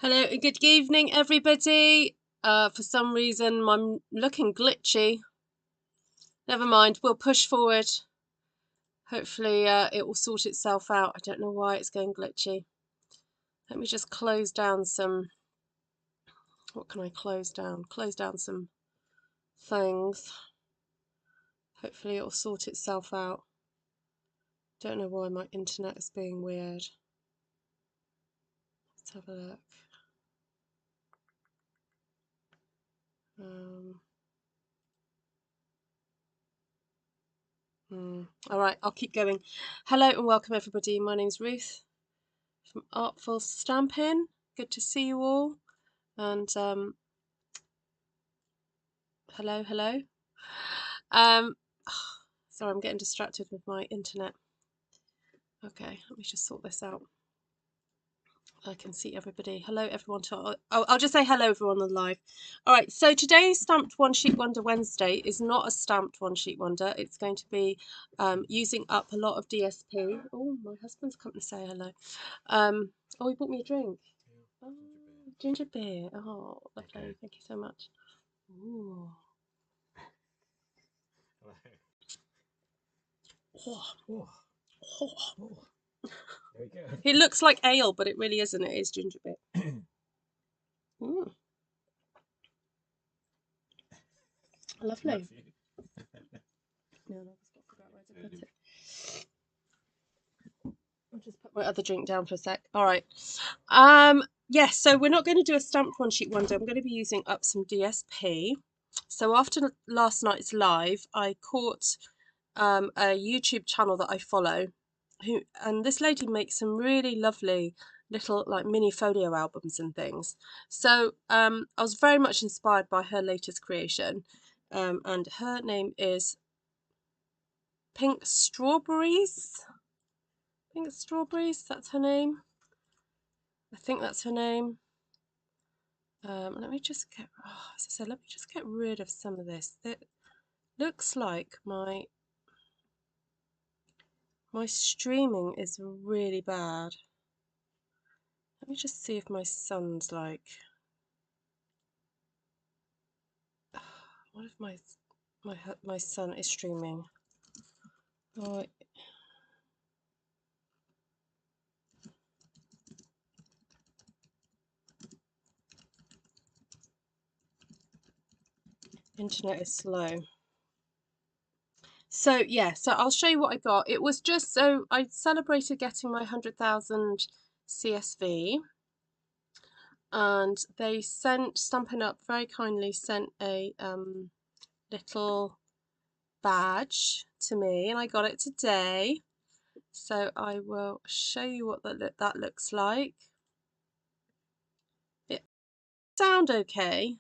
Hello and good evening, everybody. For some reason, I'm looking glitchy. Never mind, we'll push forward. Hopefully, it will sort itself out. I don't know why it's going glitchy. Let me just close down some. What can I close down? Close down some things. Hopefully, it will sort itself out. Don't know why my internet is being weird. Let's have a look. All right, I'll keep going. Hello and welcome, everybody. My name's Ruth from Artful Stampin. Good to see you all. And hello. Sorry, I'm getting distracted with my internet. Okay, let me just sort this out. I can see everybody. Hello, everyone. I'll just say hello, everyone on the live. All right, so today's Stamped One Sheet Wonder Wednesday is not a Stamped One Sheet Wonder. It's going to be using up a lot of DSP. Oh, my husband's come to say hello. Oh, he bought me a drink. Oh, ginger beer. Oh, lovely. Okay. Thank you so much. Ooh. Oh. Oh. Oh. There we go. It looks like ale, but it really isn't. It is ginger beer. Lovely. No, I forgot where to put it. I'll just put my other drink down for a sec. All right. Yes, so we're not going to do a Stamped One Sheet Wonder. I'm going to be using up some DSP. So after last night's live, I caught a YouTube channel that I follow, and this lady makes some really lovely little like mini folio albums and things. So I was very much inspired by her latest creation, and her name is Pink Strawberries. That's her name. I think that's her name. Let me just get, as I said, let me just get rid of some of this. It looks like my streaming is really bad. Let me just see if my son's like, what if my son is streaming? Oh, internet is slow. So yeah, so I'll show you what I got. It was just, so I celebrated getting my 100,000 CSV, and they sent, Stampin' Up very kindly sent a little badge to me, and I got it today. So I will show you what that looks like. It sound okay?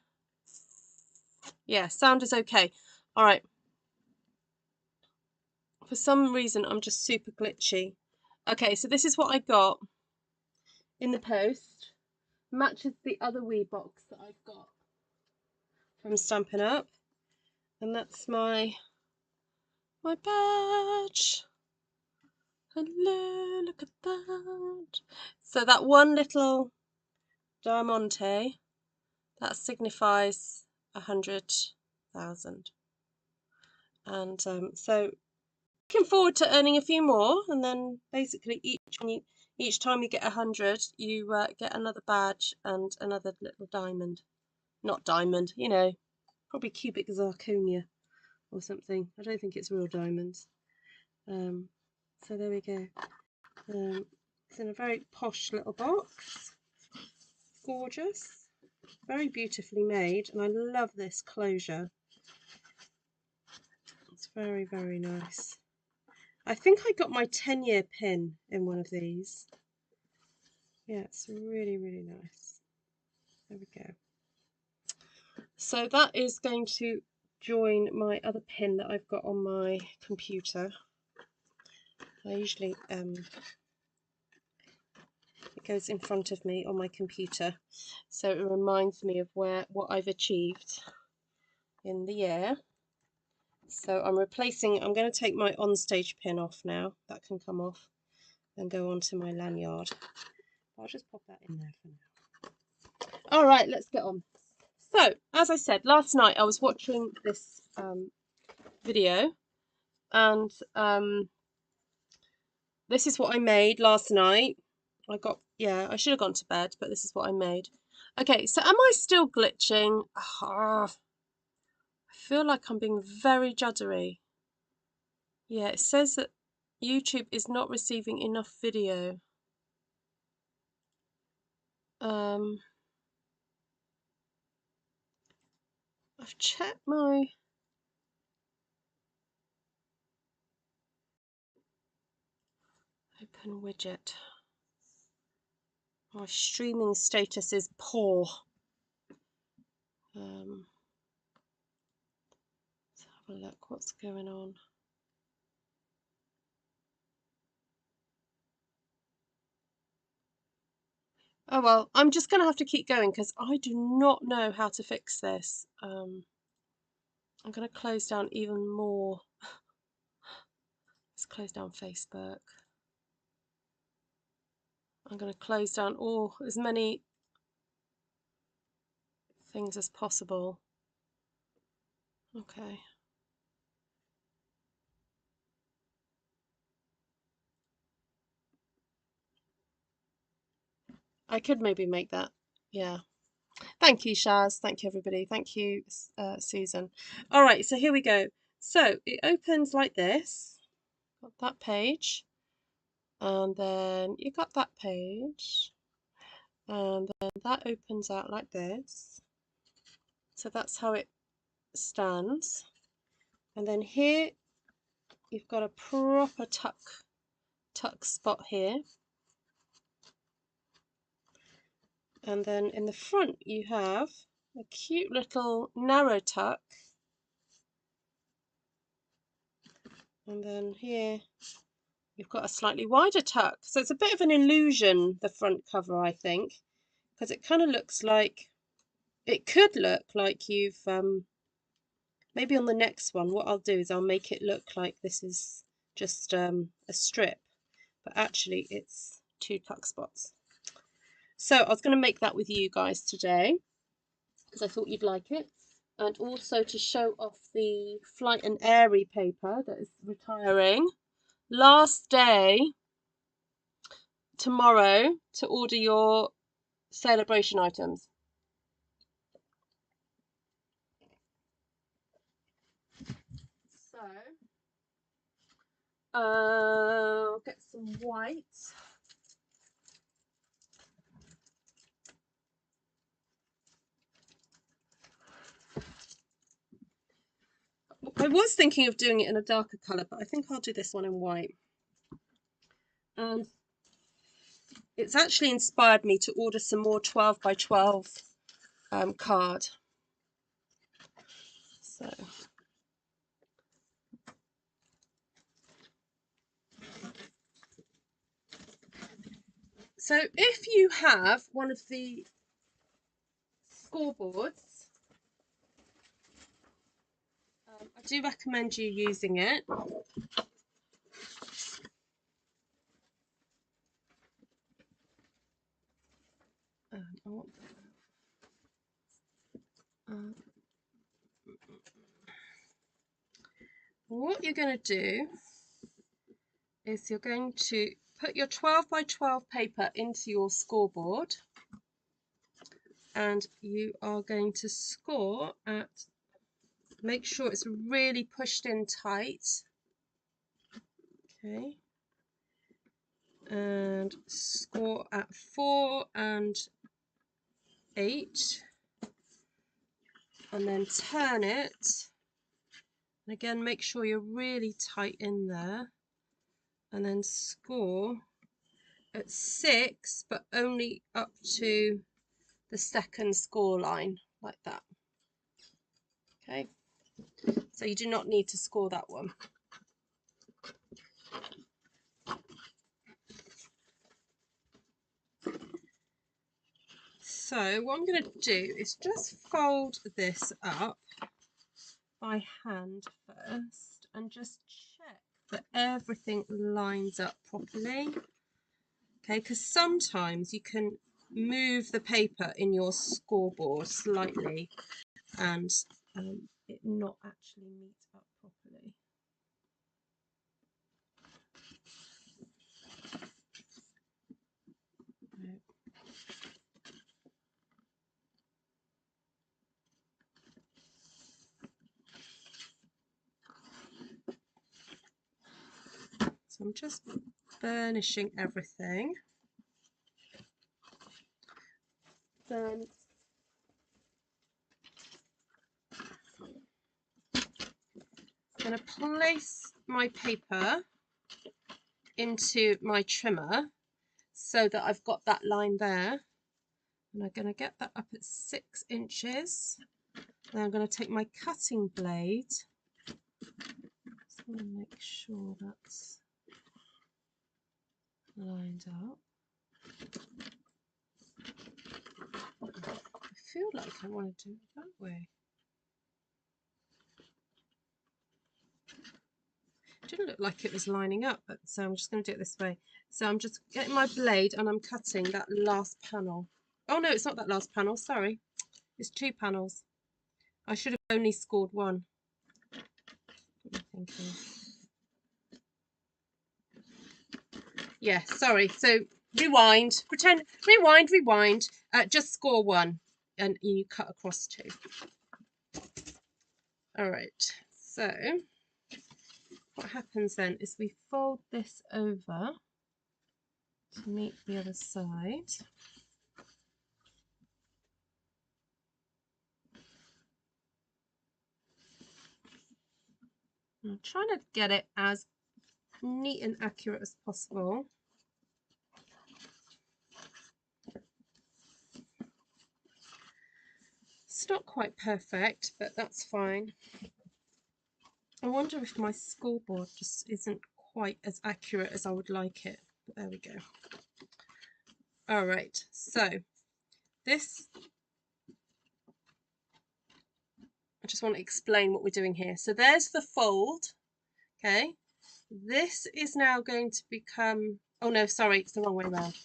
Yeah, sound is okay. All right. For some reason, I'm just super glitchy. Okay, so this is what I got in the post. Matches the other wee box that I've got from Stampin' Up, and that's my badge. Hello, look at that. So that one little diamante, that signifies 100,000. And so looking forward to earning a few more, and then basically each time you get 100, you get another badge and another little diamond. Not diamond, you know, probably cubic zirconia or something. I don't think it's real diamonds. So there we go. It's in a very posh little box. Gorgeous, very beautifully made, and I love this closure. It's very, very nice. I think I got my 10-year pin in one of these. Yeah, it's really, really nice. There we go. So that is going to join my other pin that I've got on my computer. I usually it goes in front of me on my computer, so it reminds me of what I've achieved in the year. So I'm going to take my on-stage pin off now. That can come off and go onto my lanyard. I'll just pop that in there for now. All right, let's get on. So, as I said, last night I was watching this video, and this is what I made last night. I should have gone to bed, but this is what I made. Okay, so am I still glitching? I feel like I'm being very juddery. Yeah, it says that YouTube is not receiving enough video. I've checked my open widget. My streaming status is poor. Let's have a look what's going on. Oh well, I'm just going to have to keep going because I do not know how to fix this. I'm going to close down even more. Let's close down Facebook. I'm going to close down as many things as possible. Okay. I could maybe make that. Yeah. Thank you, Shaz. Thank you, everybody. Thank you, Susan. All right, so here we go. So it opens like this. Got that page. And then you got that page. And then that opens out like this. So that's how it stands. And then here you've got a proper tuck spot here. And then in the front you have a cute little narrow tuck. And then here you've got a slightly wider tuck. So it's a bit of an illusion, the front cover, I think, because it kind of looks like, it could look like you've, maybe on the next one, what I'll do is I'll make it look like this is just a strip, but actually it's two tuck spots. So I was going to make that with you guys today because I thought you'd like it, and also to show off the Flight and Airy paper that is retiring. Last day tomorrow to order your celebration items. So I'll get some white. I was thinking of doing it in a darker colour, but I think I'll do this one in white. And it's actually inspired me to order some more 12 by 12 card. So if you have one of the scoreboards, I do recommend you using it. What you're going to do is you're going to put your 12 by 12 paper into your scoreboard, and you are going to score at, make sure it's really pushed in tight, okay, and score at 4 and 8, and then turn it, and again make sure you're really tight in there, and then score at 6 but only up to the second score line, like that. Okay, so you do not need to score that one. So what I'm going to do is just fold this up by hand first and just check that everything lines up properly. Okay, because sometimes you can move the paper in your scoreboard slightly and it not actually meet up properly. So I'm just burnishing everything. Then I'm going to place my paper into my trimmer so that I've got that line there. And I'm going to get that up at 6 inches. Then I'm going to take my cutting blade. Just want to make sure that's lined up. I feel like I want to do it that way. It didn't look like it was lining up, but so I'm just going to do it this way. So I'm just getting my blade and I'm cutting that last panel. Oh no, it's not that last panel, sorry. It's 2 panels. I should have only scored 1. What am I thinking? Yeah, sorry. So rewind, pretend, rewind. Just score 1 and you cut across 2. All right, so what happens then is we fold this over to meet the other side. I'm trying to get it as neat and accurate as possible. It's not quite perfect, but that's fine. I wonder if my scoreboard just isn't quite as accurate as I would like it. But there we go. All right, so this, I just want to explain what we're doing here. So there's the fold, okay? This is now going to become, oh no, sorry, it's the wrong way around.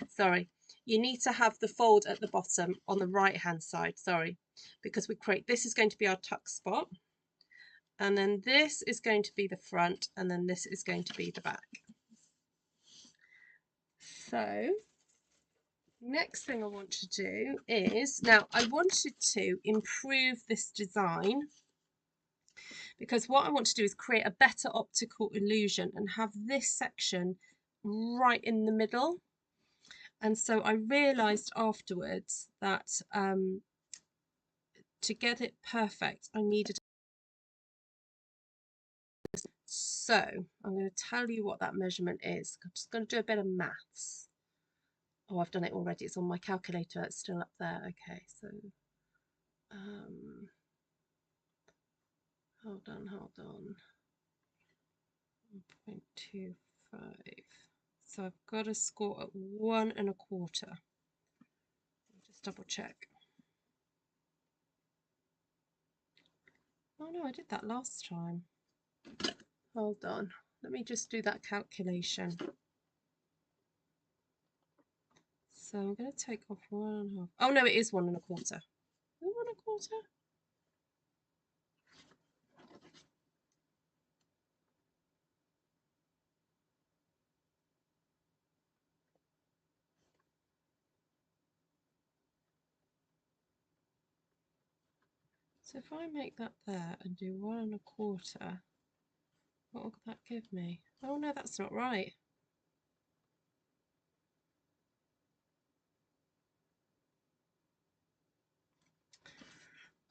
Sorry. You need to have the fold at the bottom on the right hand side, sorry, because we create, this is going to be our tuck spot. And then this is going to be the front, and then this is going to be the back. So next thing I want to do is, now I wanted to improve this design because what I want to do is create a better optical illusion and have this section right in the middle. And so I realized afterwards that to get it perfect, I needed. So I'm going to tell you what that measurement is. I'm just going to do a bit of maths. Oh, I've done it already. It's on my calculator. It's still up there. Okay, so hold on. 1.25. So I've got to score at 1 1/4. Just double check. Oh no, I did that last time. Hold on. Let me just do that calculation. So I'm going to take off 1 1/2. Oh no, it is 1 1/4. Is it 1 1/4? So if I make that there and do 1 1/4, what will that give me? Oh no, that's not right.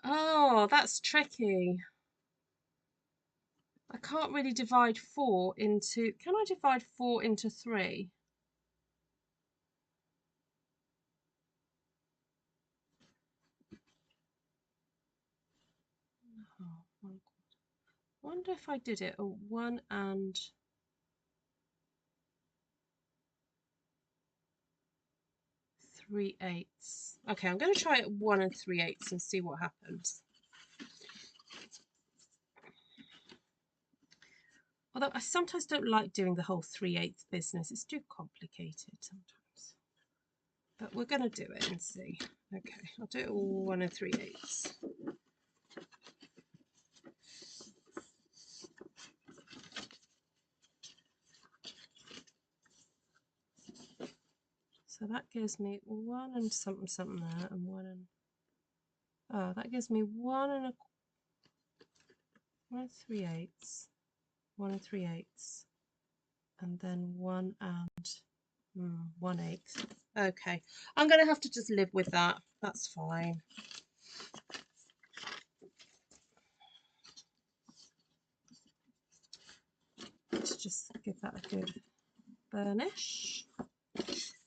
Oh, that's tricky. I can't really divide 4 into, can I divide 4 into 3? Oh, 1 1/4. I wonder if I did it at 1 3/8. Okay, I'm going to try it at 1 3/8 and see what happens. Although I sometimes don't like doing the whole 3/8 business. It's too complicated sometimes. but we're going to do it and see. Okay, I'll do it all 1 3/8. So that gives me 1 and something there, and 1 and, oh, that gives me 1 and 3/8, 1 3/8, and then 1 and 1/8. Okay, I'm going to have to just live with that. That's fine. Let's just give that a good burnish.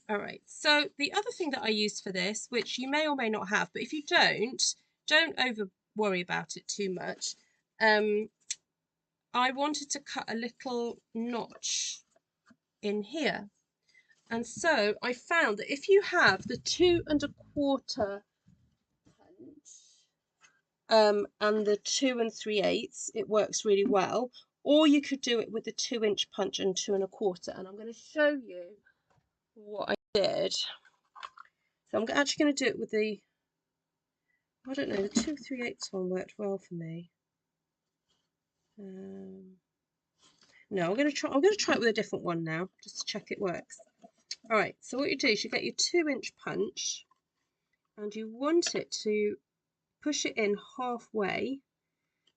All right, so the other thing that I use for this, which you may or may not have, but if you don't over worry about it too much. I wanted to cut a little notch in here, and so I found that if you have the 2 1/4 punch and the 2 3/8, it works really well. Or you could do it with the 2-inch punch and 2 1/4, and I'm going to show you what I did. So I'm actually going to do it with the, I don't know, the 2 3/8 one worked well for me. No, I'm going to try it with a different one now, just to check it works. All right, so what you do is you get your 2-inch punch, and you want it to push it in halfway,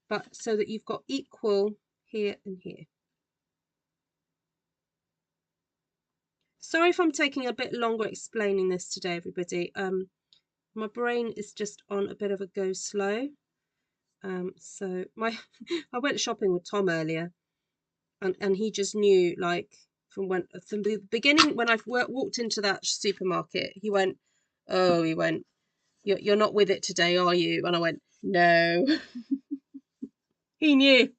but so that you've got equal here and here. Sorry if I'm taking a bit longer explaining this today, everybody. My brain is just on a bit of a go slow. So I went shopping with Tom earlier, and he just knew, like, from the beginning when I walked into that supermarket, he went, you're not with it today, are you? And I went, no. He knew.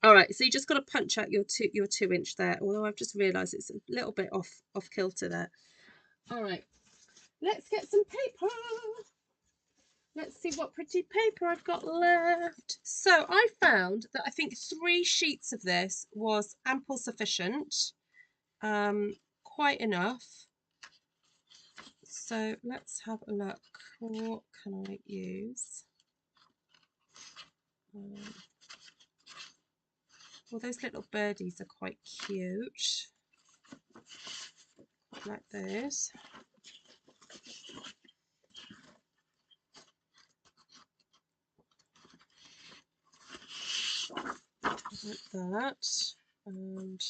All right, so you just got to punch out your 2-inch there, although I've just realized it's a little bit off kilter there. All right, let's get some paper. Let's see what pretty paper I've got left. So I found that I think 3 sheets of this was ample sufficient, quite enough. So let's have a look. What can I use? Well, those little birdies are quite cute. I like those. Like that, and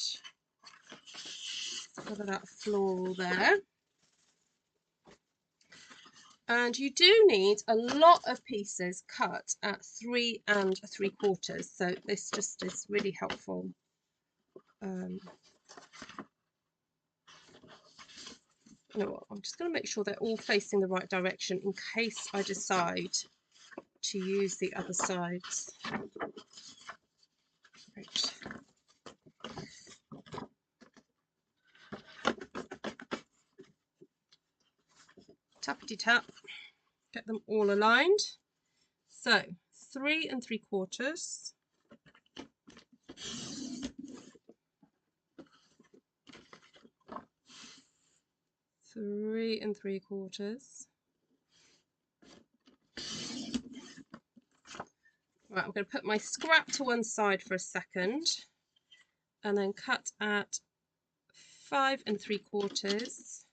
cover that floral there. And you do need a lot of pieces cut at 3 3/4, so this just is really helpful. You know what, I'm just going to make sure they're all facing the right direction in case I decide to use the other sides. Right. Tappity tap, get them all aligned. So 3 3/4. 3 3/4. Right, I'm going to put my scrap to one side for a second, and then cut at 5 3/4.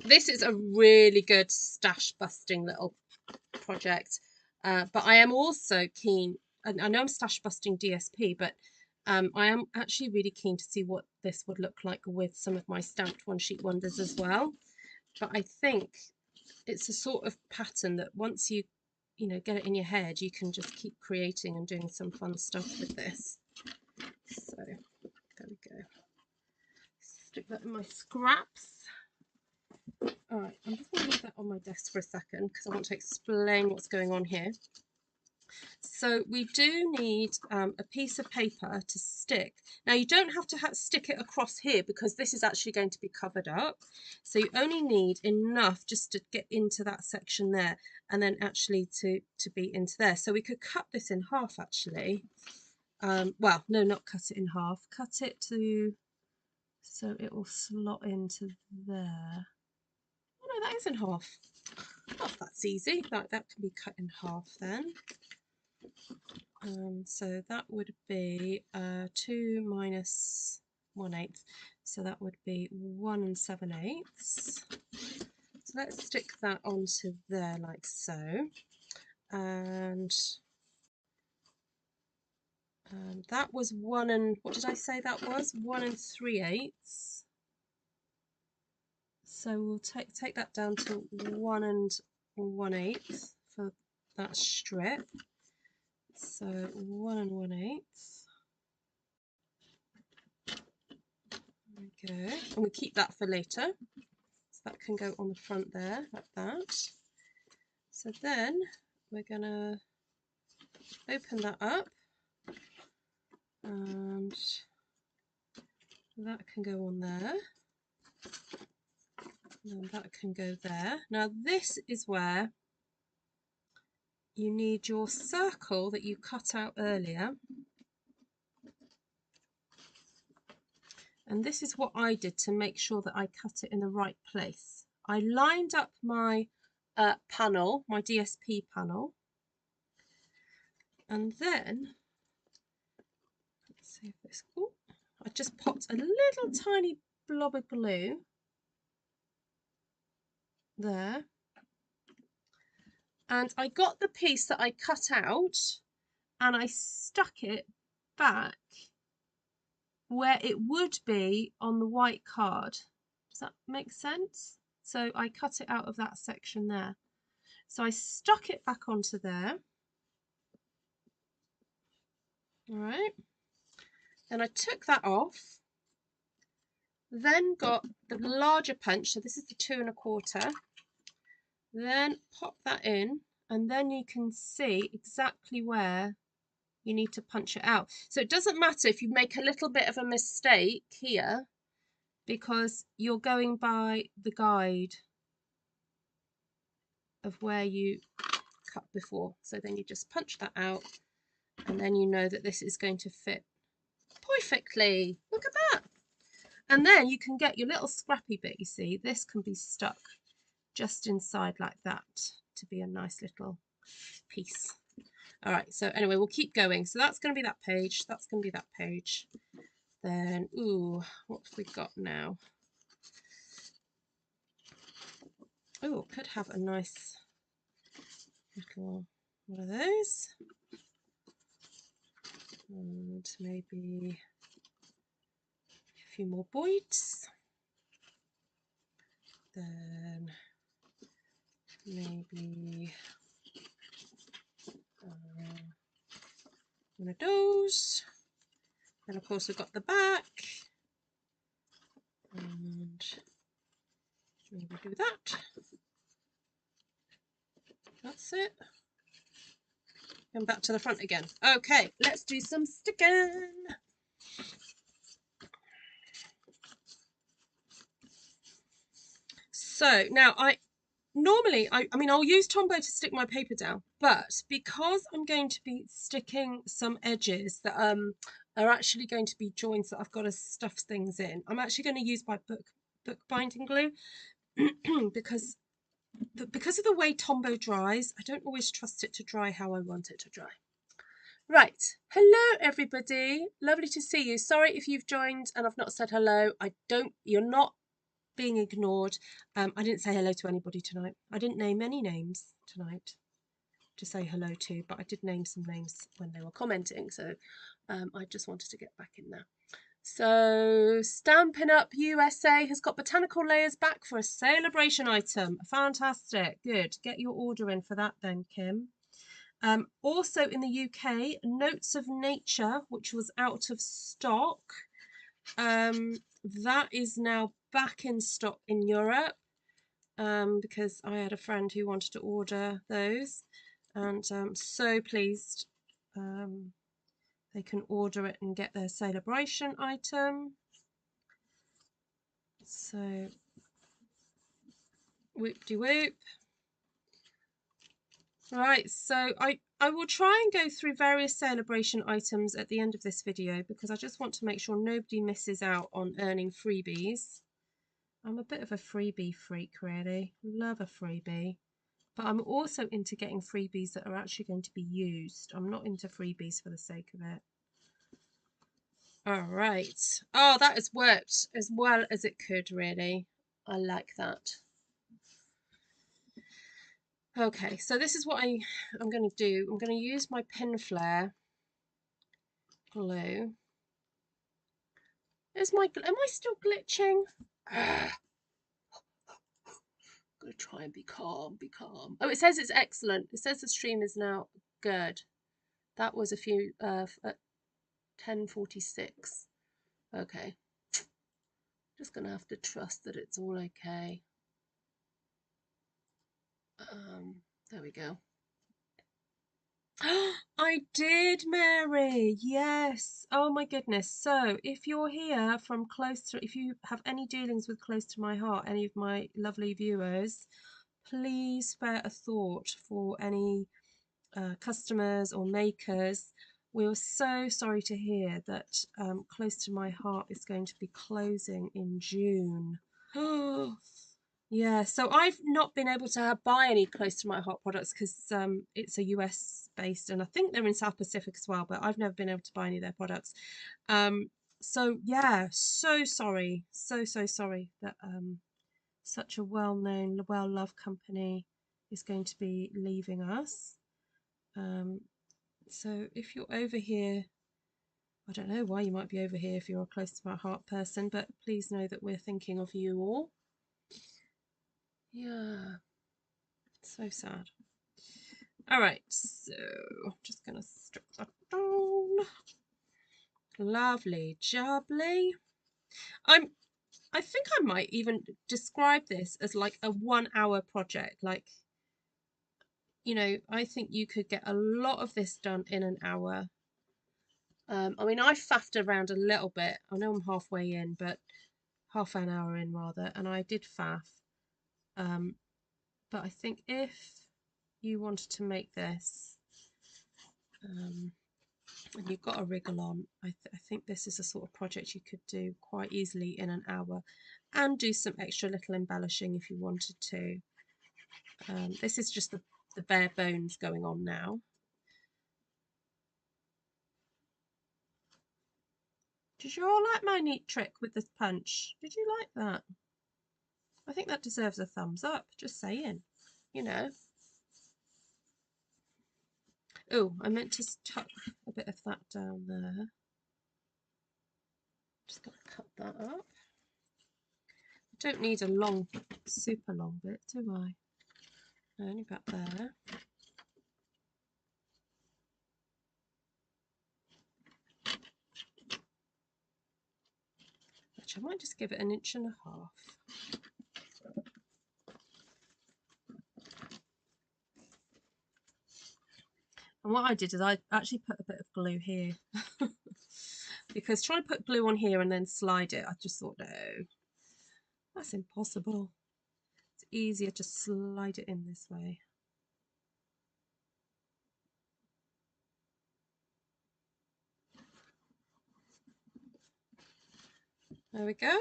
This is a really good stash busting little project, but I am also keen, and I know I'm stash busting DSP, but I am actually really keen to see what this would look like with some of my stamped one sheet wonders as well. But I think it's a sort of pattern that once you get it in your head, you can just keep creating and doing some fun stuff with this. So there we go. Stick that in my scraps. All right, I'm just going to leave that on my desk for a second because I want to explain what's going on here. So we do need a piece of paper to stick. Now you don't have to stick it across here because this is actually going to be covered up. So you only need enough just to get into that section there, and then actually to be into there. So we could cut this in half actually. Well, no, not cut it in half. Cut it to so it will slot into there. Oh no, that is in half. Oh, that's easy. That can be cut in half then. So that would be 2 minus 1/8, so that would be 1 7/8. So let's stick that onto there like so, and that was 1 and what did I say that was? 1 3/8. So we'll take that down to 1 1/8 for that strip. So 1 1/8. There we go. And we keep that for later. So that can go on the front there, like that. So then we're going to open that up. And that can go on there. And that can go there. Now this is where you need your circle that you cut out earlier. And this is what I did to make sure that I cut it in the right place. I lined up my panel, my DSP panel, and then let's see if this. Oh, I just popped a little tiny blob of glue there, and I got the piece that I cut out and I stuck it back where it would be on the white card. Does that make sense? So I cut it out of that section there. So I stuck it back onto there. All right. Then I took that off. Then got the larger punch. So this is the 2 1/4. Then pop that in, and then you can see exactly where you need to punch it out. So it doesn't matter if you make a little bit of a mistake here, because you're going by the guide of where you cut before. So then you just punch that out, and then you know that this is going to fit perfectly. Look at that. And then you can get your little scrappy bit, you see. This can be stuck just inside like that to be a nice little piece. All right, so anyway, we'll keep going. So that's going to be that page. That's going to be that page. Then, ooh, what have we got now? Oh, could have a nice little one of those. And maybe a few more boards. Then maybe one of those. Then of course we've got the back, and maybe do that. That's it. And back to the front again. Okay, let's do some sticking. So now normally I'll use Tombow to stick my paper down, but because I'm going to be sticking some edges that are actually going to be joints that I've got to stuff things in, I'm actually going to use my book binding glue because of the way Tombow dries, I don't always trust it to dry how I want it to dry. Right, hello everybody, lovely to see you. Sorry if you've joined and I've not said hello. You're not being ignored. I didn't say hello to anybody tonight. I didn't name any names tonight to say hello to, but I did name some names when they were commenting, so I just wanted to get back in there. So Stampin' Up USA has got botanical layers back for a Salebration item. Fantastic, good. Get your order in for that then, Kim. Also in the UK, Notes of Nature, which was out of stock, that is now back in stock in Europe, because I had a friend who wanted to order those. and I'm so pleased they can order it and get their Celebration item. So whoop-de-whoop. Right, so I will try and go through various Celebration items at the end of this video because I just want to make sure nobody misses out on earning freebies. I'm a bit of a freebie freak, really. Love a freebie. But I'm also into getting freebies that are actually going to be used. I'm not into freebies for the sake of it. All right. Oh, that has worked as well as it could, really. I like that. Okay, so this is what I'm going to do. I'm going to use my pin flare glue. Am I still glitching? I'm going to try and be calm, be calm. Oh, it says it's excellent. It says the stream is now good. That was a few, at 10:46. Okay. Just going to have to trust that it's all okay. There we go. I did, Mary. Yes. Oh my goodness. So if you're here from close to, if you have any dealings with Close to My Heart, any of my lovely viewers, please spare a thought for any customers or makers. We were so sorry to hear that Close to My Heart is going to be closing in June. Yeah, so I've not been able to buy any Close to My Heart products because it's a US based, and I think they're in South Pacific as well, but I've never been able to buy any of their products. So yeah, so sorry, so sorry that such a well-known, well-loved company is going to be leaving us. So if you're over here, I don't know why you might be over here if you're a Close to My Heart person, but please know that we're thinking of you all. Yeah, so sad. All right, so I'm just gonna strip that down. Lovely jubbly. I think I might even describe this as like a 1 hour project. Like, you know, I think you could get a lot of this done in an hour. I mean, I faffed around a little bit. I know I'm halfway in, but half an hour in rather, and I did faff. But I think if you wanted to make this, and you've got a wriggle on, I think this is a sort of project you could do quite easily in an hour and do some extra little embellishing if you wanted to. This is just the bare bones going on now. Did you all like my neat trick with the punch? Did you like that? I think that deserves a thumbs up, just saying, you know. Oh, I meant to tuck a bit of that down there. Just got to cut that up. I don't need a long, super long bit, do I? Only about there. Which I might just give it 1.5 inches. And what I did is I actually put a bit of glue here. Because trying to put glue on here and then slide it, I just thought, no, that's impossible. It's easier to slide it in this way. There we go.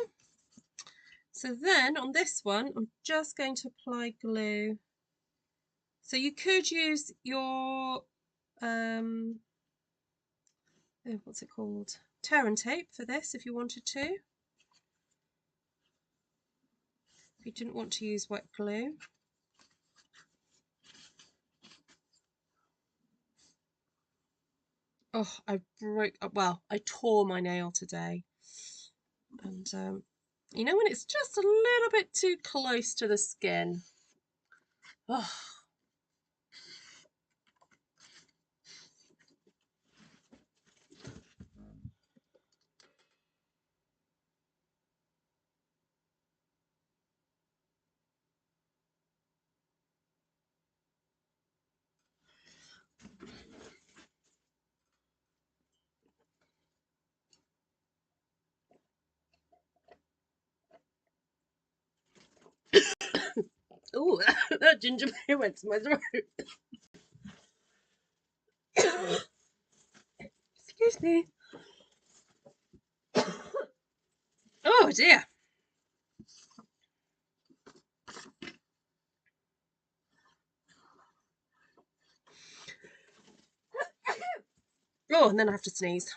So then on this one, I'm just going to apply glue. So you could use your, what's it called? Tear and tape for this if you wanted to. If you didn't want to use wet glue. Oh, I tore my nail today. And you know when it's just a little bit too close to the skin. Oh. Oh, that ginger beer went to my throat. Excuse me. Oh dear. Oh, and then I have to sneeze.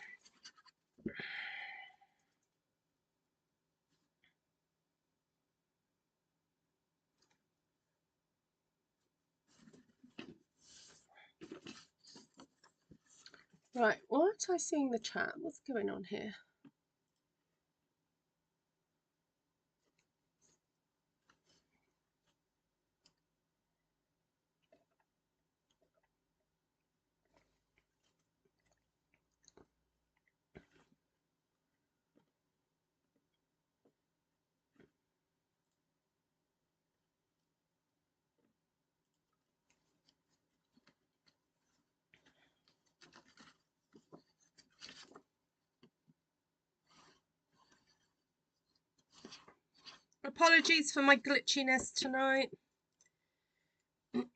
Right, what am I seeing in the chat? What's going on here? Apologies for my glitchiness tonight. I'm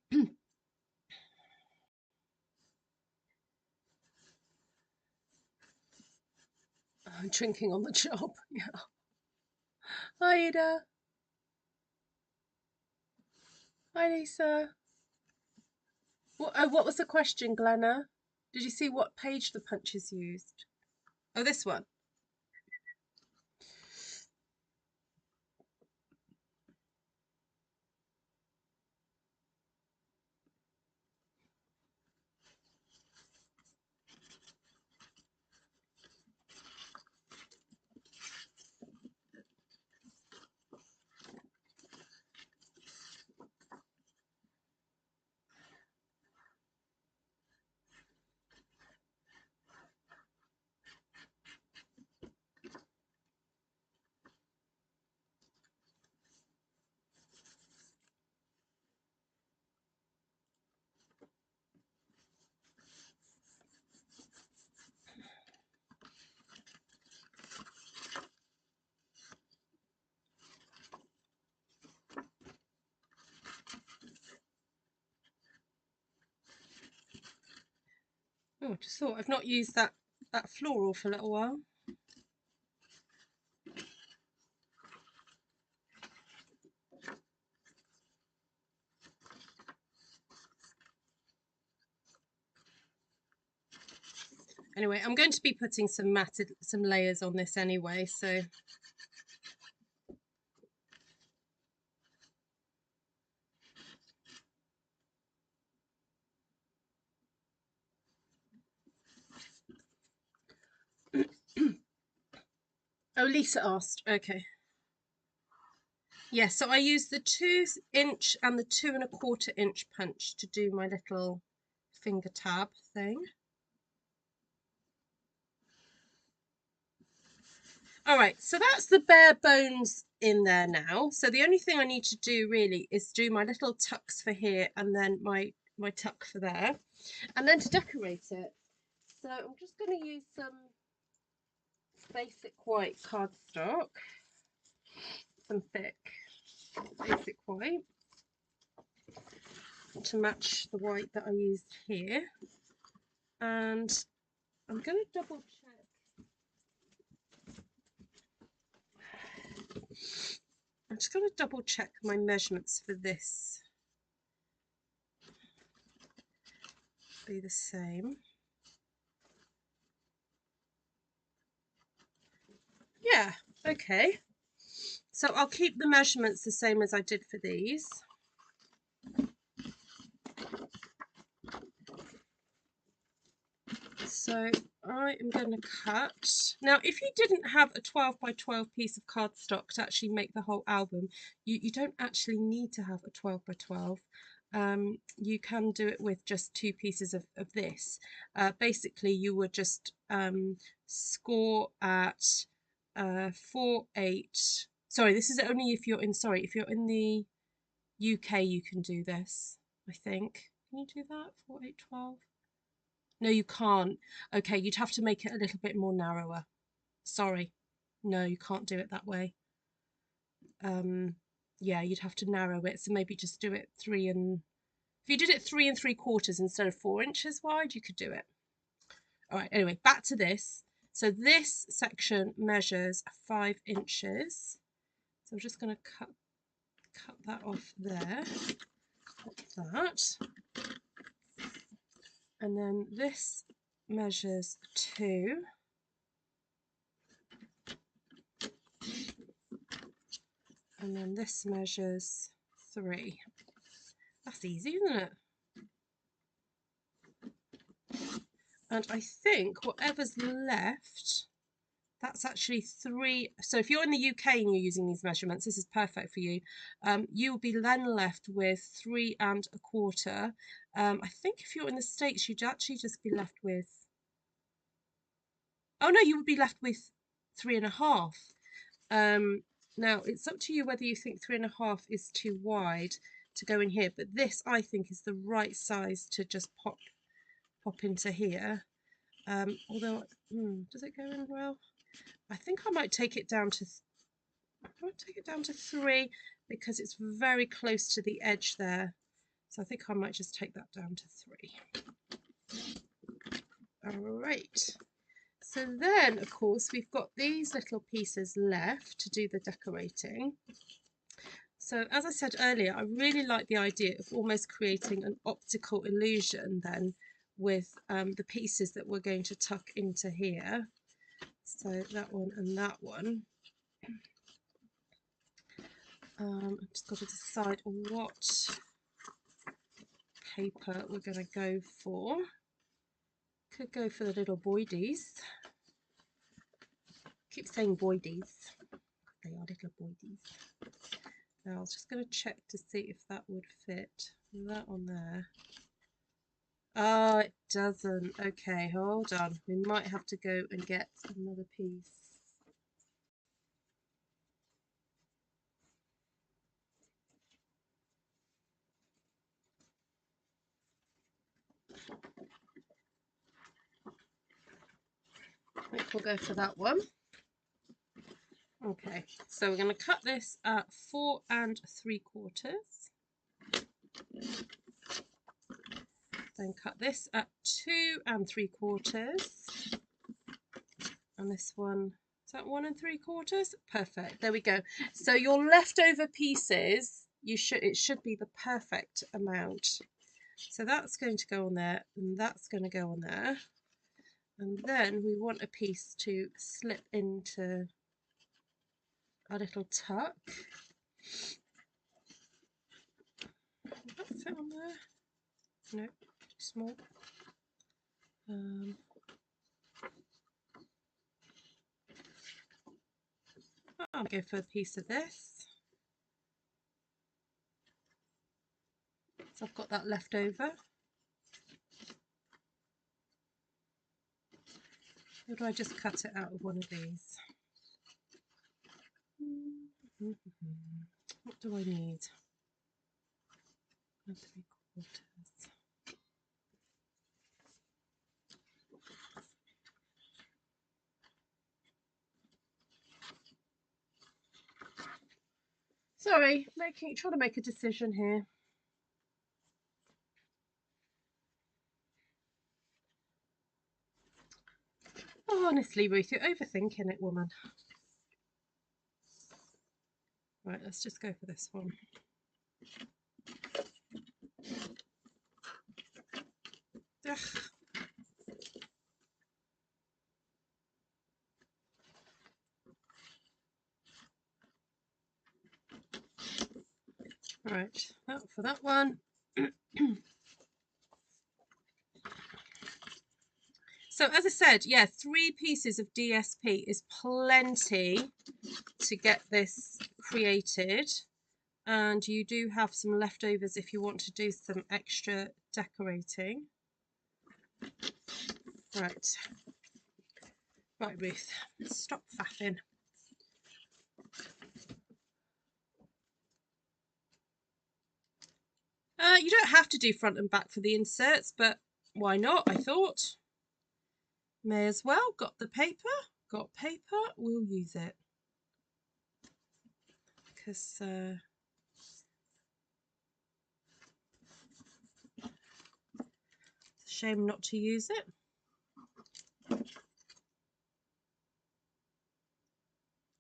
drinking on the job. Yeah. Hi, Ada. Hi, Lisa. What was the question, Glenna? Did you see what page the punches used? Oh, this one. Oh, just thought I've not used that floral for a little while. Anyway, I'm going to be putting some layers on this anyway, so oh, Lisa asked. Okay. Yeah, so I use the 2" and the 2¼ punch to do my little finger tab thing. All right, so that's the bare bones in there now. So the only thing I need to do really is do my little tucks for here and then my tuck for there. And then to decorate it, so I'm just going to use some basic white cardstock, some thick basic white to match the white that I used here. And I'm going to double check. I'm just going to double check my measurements for this. Be the same. Yeah, okay. So I'll keep the measurements the same as I did for these. So I am going to cut. Now, if you didn't have a 12 by 12 piece of cardstock to actually make the whole album, you don't actually need to have a 12 by 12. You can do it with just 2 pieces of this. Basically, you would just score at 4/8. Sorry, this is only if you're in. Sorry, if you're in the UK, you can do this. I think. Can you do that? 4/8, 12. No, you can't. Okay, you'd have to make it a little bit more narrower. Sorry. No, you can't do it that way. yeah, you'd have to narrow it. So maybe just do it if you did it 3 3/4 instead of 4 inches wide, you could do it. All right, anyway, back to this. So this section measures 5 inches. So I'm just going to cut that off there, like that. And then this measures 2. And then this measures 3. That's easy, isn't it? And I think whatever's left, that's actually 3. So if you're in the UK and you're using these measurements, this is perfect for you. You will be then left with 3 1/4. I think if you're in the States, you'd actually just be left with, oh no, you would be left with 3 1/2. Now it's up to you whether you think 3 1/2 is too wide to go in here, but this I think is the right size to just pop into here. Although, does it go in well? I think I might take it down to 3 because it's very close to the edge there. So I think I might just take that down to 3. All right. So then, of course, we've got these little pieces left to do the decorating. So as I said earlier, I really like the idea of almost creating an optical illusion then with the pieces that we're going to tuck into here. So that one and that one. I've just got to decide what paper we're going to go for. Could go for the little boydies. Keep saying boydies. They are little boydies. Now I was just going to check to see if that would fit. That on there. Oh, it doesn't. Okay, hold on. We might have to go and get another piece. I think we'll go for that one. Okay, so we're going to cut this at 4 3/4. Then cut this at 2 3/4. And this one, is that 1 3/4? Perfect. There we go. So your leftover pieces, it should be the perfect amount. So that's going to go on there, and that's going to go on there. And then we want a piece to slip into a little tuck. Will that fit on there? No, too small. I'll go for a piece of this. So I've got that left over. Or do I just cut it out of one of these? What do I need? 1 3/4. Sorry, trying to make a decision here. Oh, honestly, Ruth, you're overthinking it, woman. Right, let's just go for this one. Ugh. Right, for that one. So as I said, yeah, 3 pieces of DSP is plenty to get this created. And you do have some leftovers if you want to do some extra decorating. Right, Ruth, stop faffing. You don't have to do front and back for the inserts, but why not? I thought. May as well. Got the paper. Got paper. We'll use it. Because shame not to use it.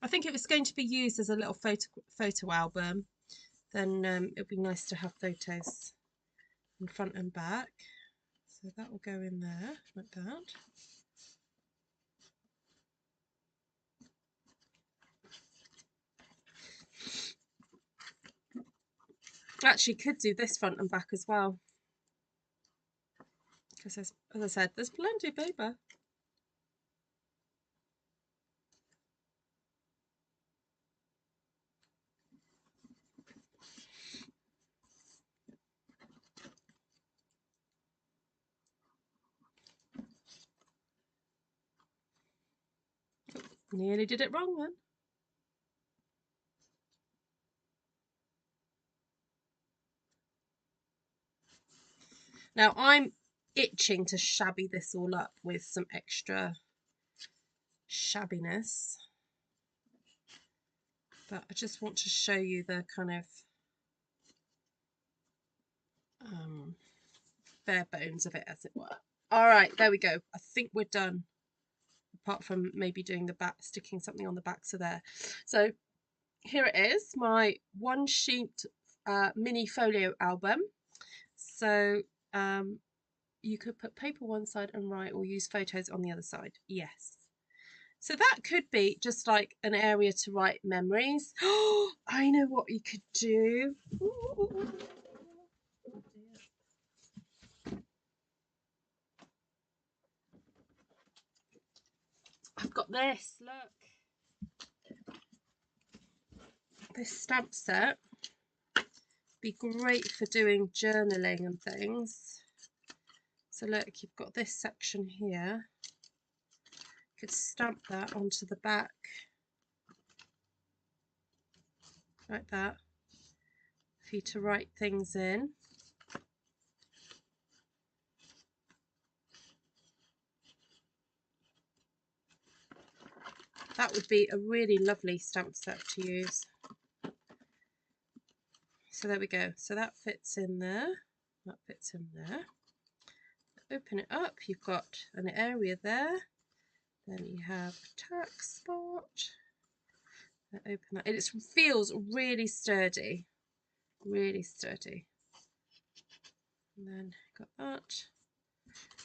I think if it's going to be used as a little photo album, then it would be nice to have photos in front and back. So that will go in there like that. Actually could do this front and back as well, because as I said, there's plenty of paper. Nearly did it wrong then. Now I'm itching to shabby this all up with some extra shabbiness, but I just want to show you the kind of bare bones of it, as it were. All right, there we go. I think we're done, apart from maybe doing the back, sticking something on the back. So there. So here it is, my one sheet mini folio album. So you could put paper one side and write, or use photos on the other side. Yes. So that could be just like an area to write memories. Oh, I know what you could do. I've got this, look. This stamp set be great for doing journaling and things. So look, you've got this section here. You could stamp that onto the back like that for you to write things in. That would be a really lovely stamp set to use. So there we go. So that fits in there. That fits in there. Open it up. You've got an area there. Then you have a tack spot. Open that. It feels really sturdy. Really sturdy. And then got that.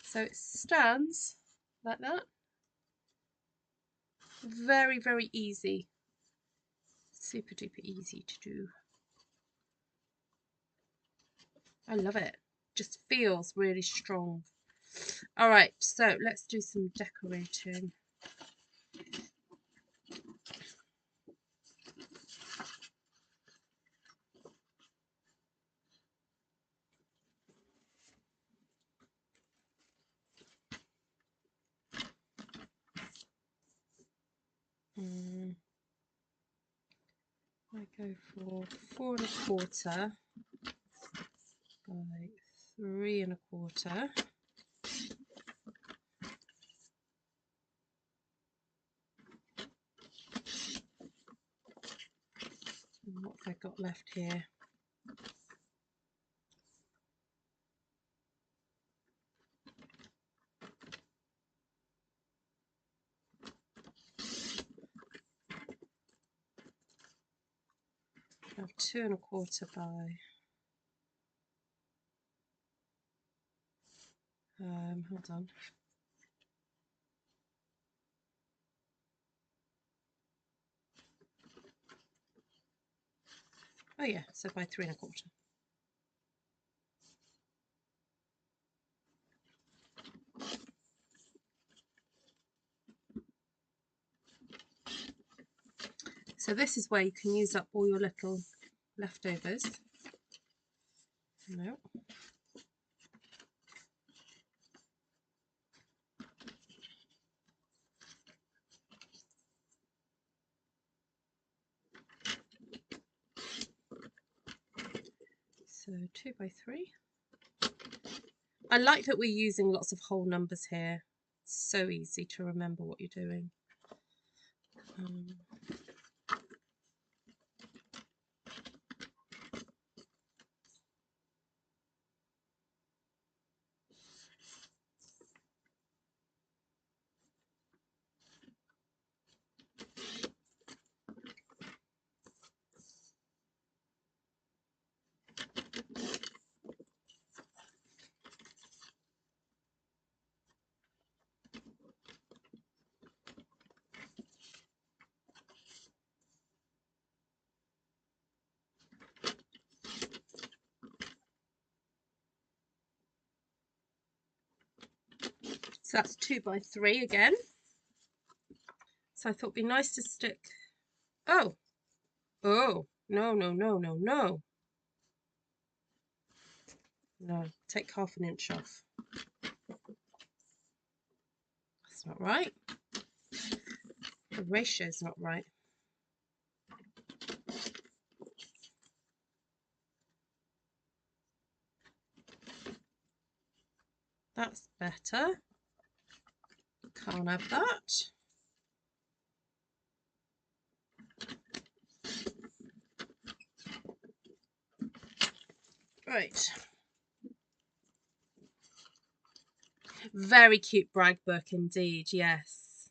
So it stands like that. Very, very easy. Super duper easy to do. I love it. Just feels really strong. All right, so let's do some decorating. I go for 4¼ by 3¼ . And what have I got left here? I have 2¼ by hold on. Oh yeah, so by 3¼ . So this is where you can use up all your little leftovers. No. So 2 by 3. I like that we're using lots of whole numbers here. It's so easy to remember what you're doing. So that's 2 by 3 again. So I thought it'd be nice to stick. Oh, no, no, no, no, no. No, take 1/2 inch off. That's not right. The ratio's not right. That's better. Can't have that. Right. Very cute brag book indeed, yes.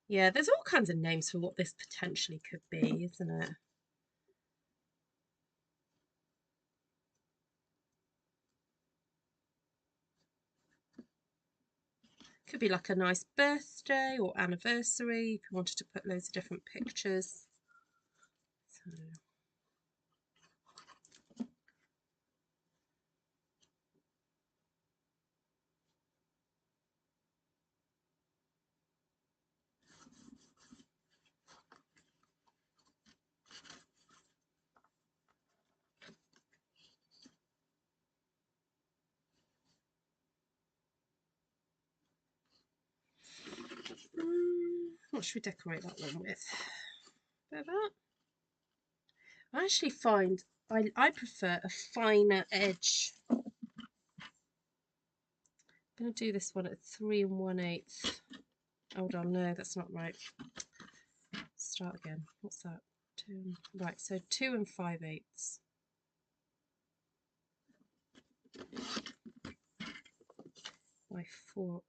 Yeah, there's all kinds of names for what this potentially could be, isn't it? Could be like a nice birthday or anniversary if you wanted to put loads of different pictures. So. What should we decorate that one with? A bit of that. I actually find I prefer a finer edge. I'm going to do this one at 3 1/8. Hold on, no, that's not right. Start again. What's that? 2. Right, so 2 5/8. By 4.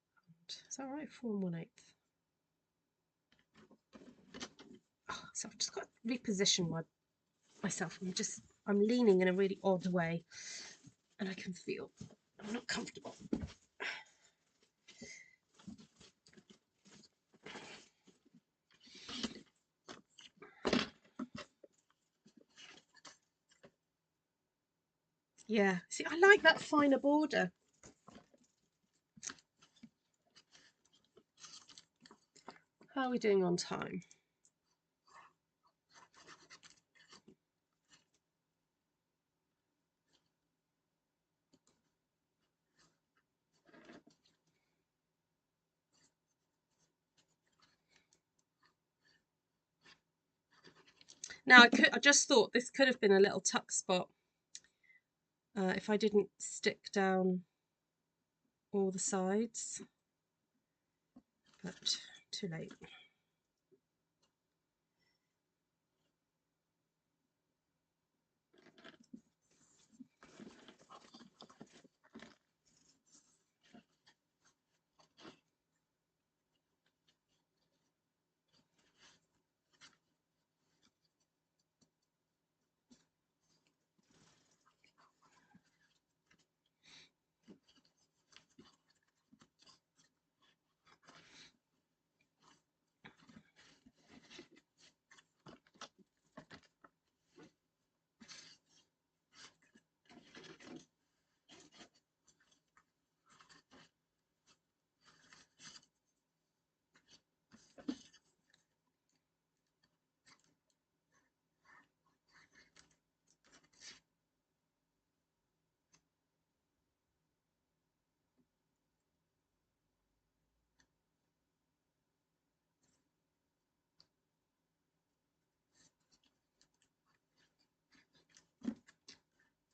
Is that right? 4 1/8. Oh, so I've just got to reposition myself. I'm leaning in a really odd way, and I can feel I'm not comfortable. Yeah, see, I like that finer border. How are we doing on time? Now, I just thought this could have been a little tuck spot if I didn't stick down all the sides, but too late.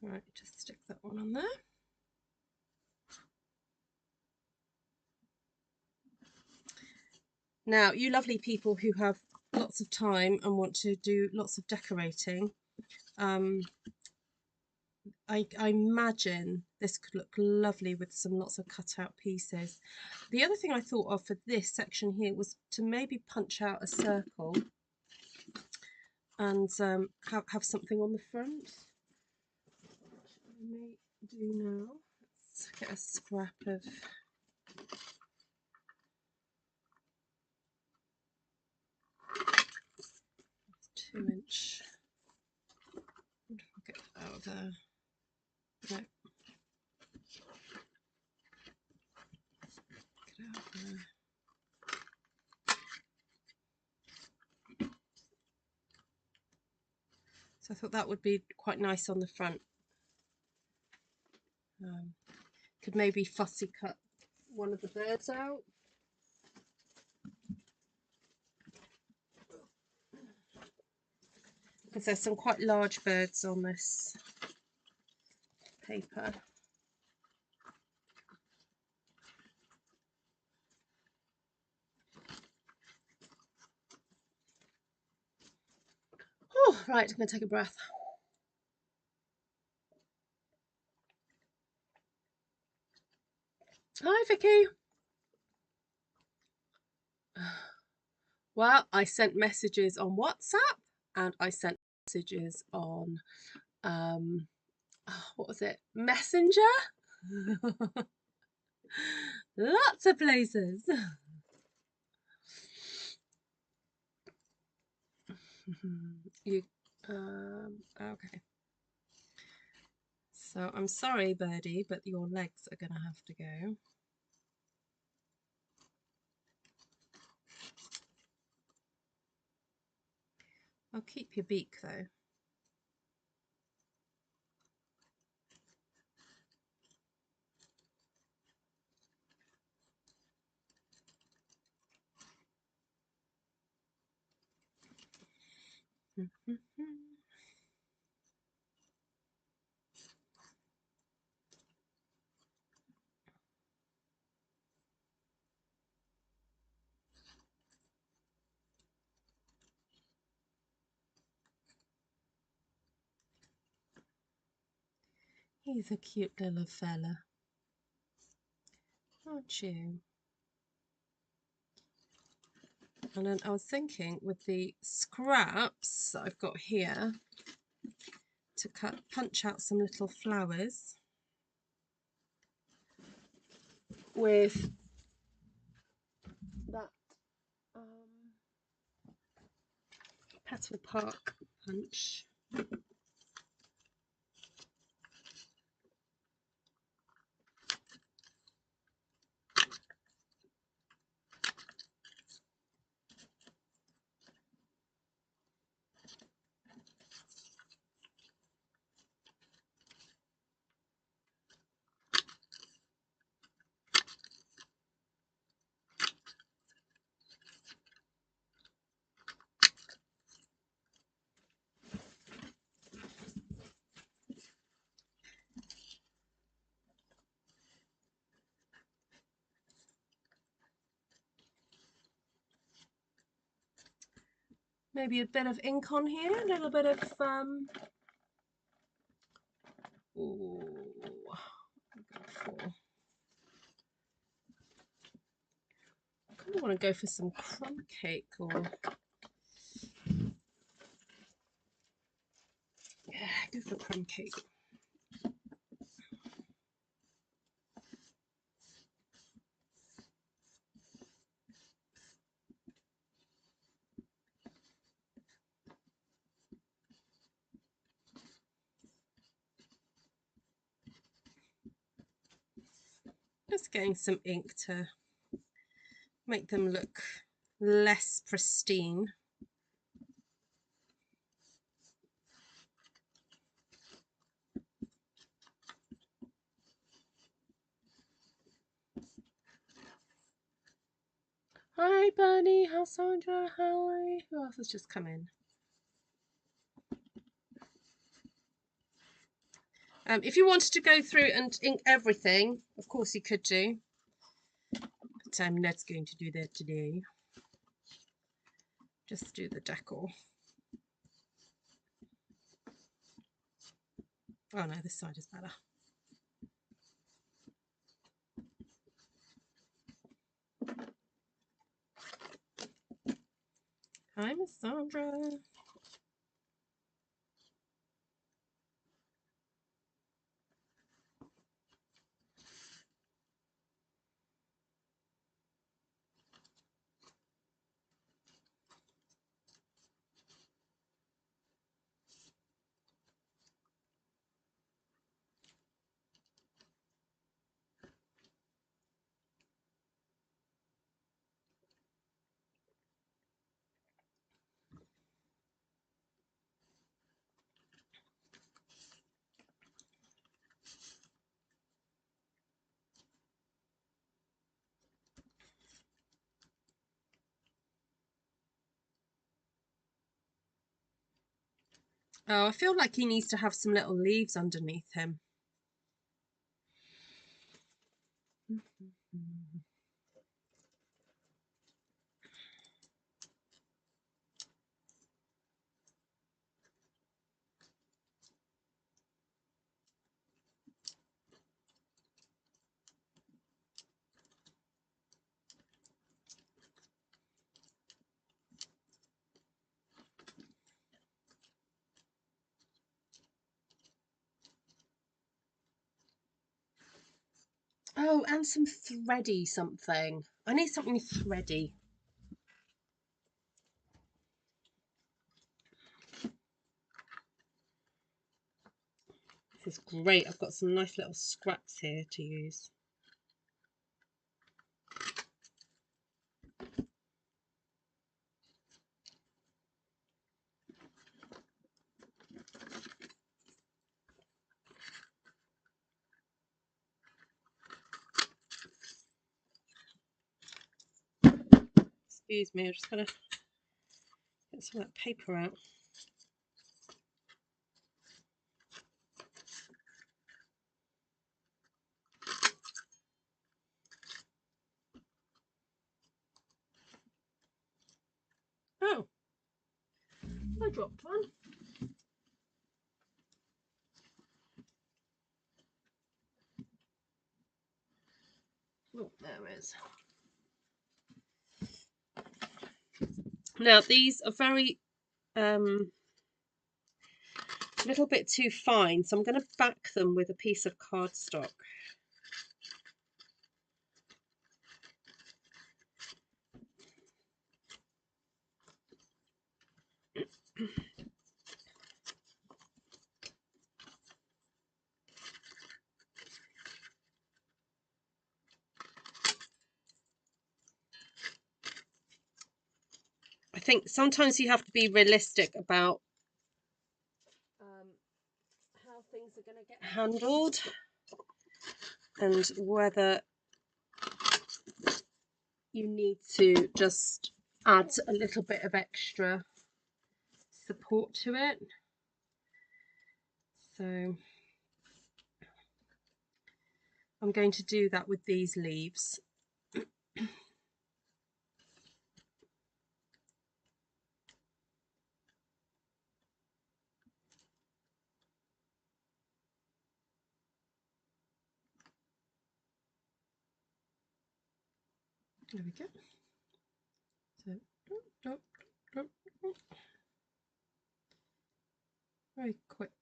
Right, just stick that one on there. Now, you lovely people who have lots of time and want to do lots of decorating, I imagine this could look lovely with lots of cut out pieces. The other thing I thought of for this section here was to maybe punch out a circle and have something on the front. I may do now. Let's get a scrap of 2 inch. I wonder if I'll get that out of there. No. So I thought that would be quite nice on the front. Could maybe fussy cut one of the birds out. Because there's some quite large birds on this paper. Oh, right, I'm going to take a breath. Hi, Vicky. Well, I sent messages on WhatsApp and I sent messages on, what was it? Messenger? Lots of places. Okay. So I'm sorry, Birdie, but your legs are going to have to go. I'll keep your beak though. He's a cute little fella, aren't you? And then I was thinking with the scraps that I've got here to punch out some little flowers with that Petal Park punch. Maybe a bit of ink on here, a little bit of I kind of want to go for some crumb cake, or yeah, go for crumb cake. Just getting some ink to make them look less pristine. Hi, Bernie. How's Sandra? Hi. Who else has just come in? If you wanted to go through and ink everything, of course you could do. But I'm not going to do that today. Just do the decor. Oh no, this side is better. Hi, Miss Sandra. Oh, I feel like he needs to have some little leaves underneath him. Oh, and some thready something. I need something thready. This is great. I've got some nice little scraps here to use. Excuse me, I'm just going to get some of that paper out. Oh, I dropped one. Oh, there it is. Now, these are very a little bit too fine, so I'm going to back them with a piece of cardstock. I think sometimes you have to be realistic about how things are going to get handled and whether you need to just add a little bit of extra support to it. So I'm going to do that with these leaves. There we go. So very quick-ish.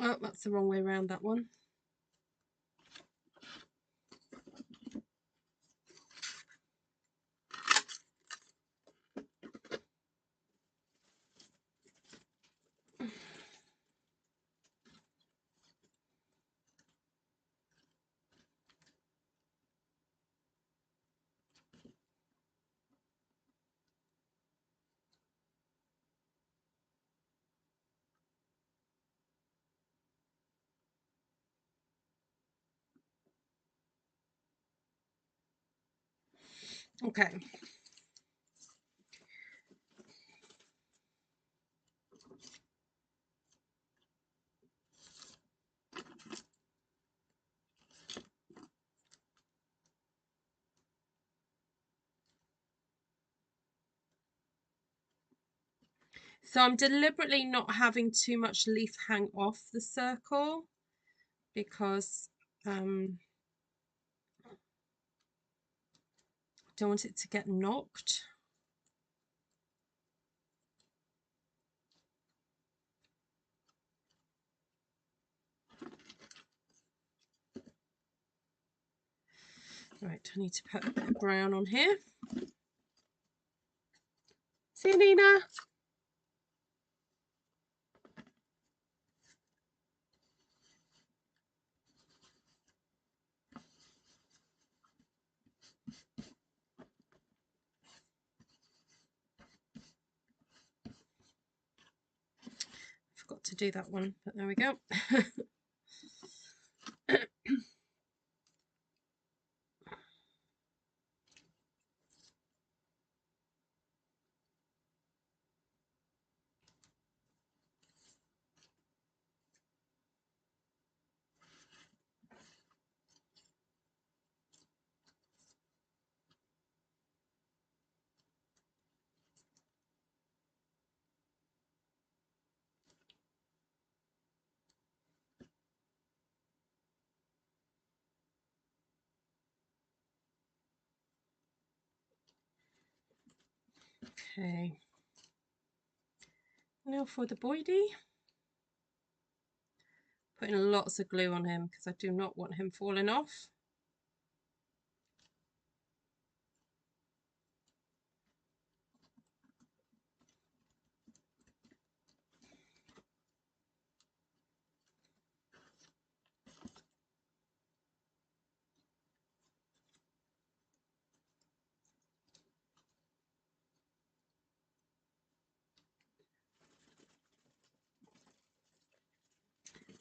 Oh, that's the wrong way around, that one. Okay. So I'm deliberately not having too much leaf hang off the circle because I don't want it to get knocked. Right, I need to put a bit of brown on here. See you, Nina. forgot to do that one, but there we go. Okay, now for the boydie. Putting lots of glue on him because I do not want him falling off.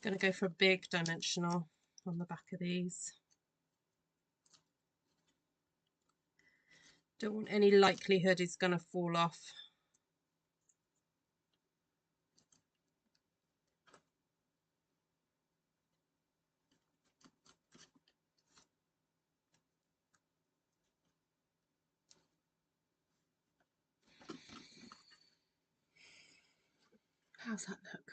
Going to go for a big dimensional on the back of these. Don't want any likelihood he's going to fall off. How's that look?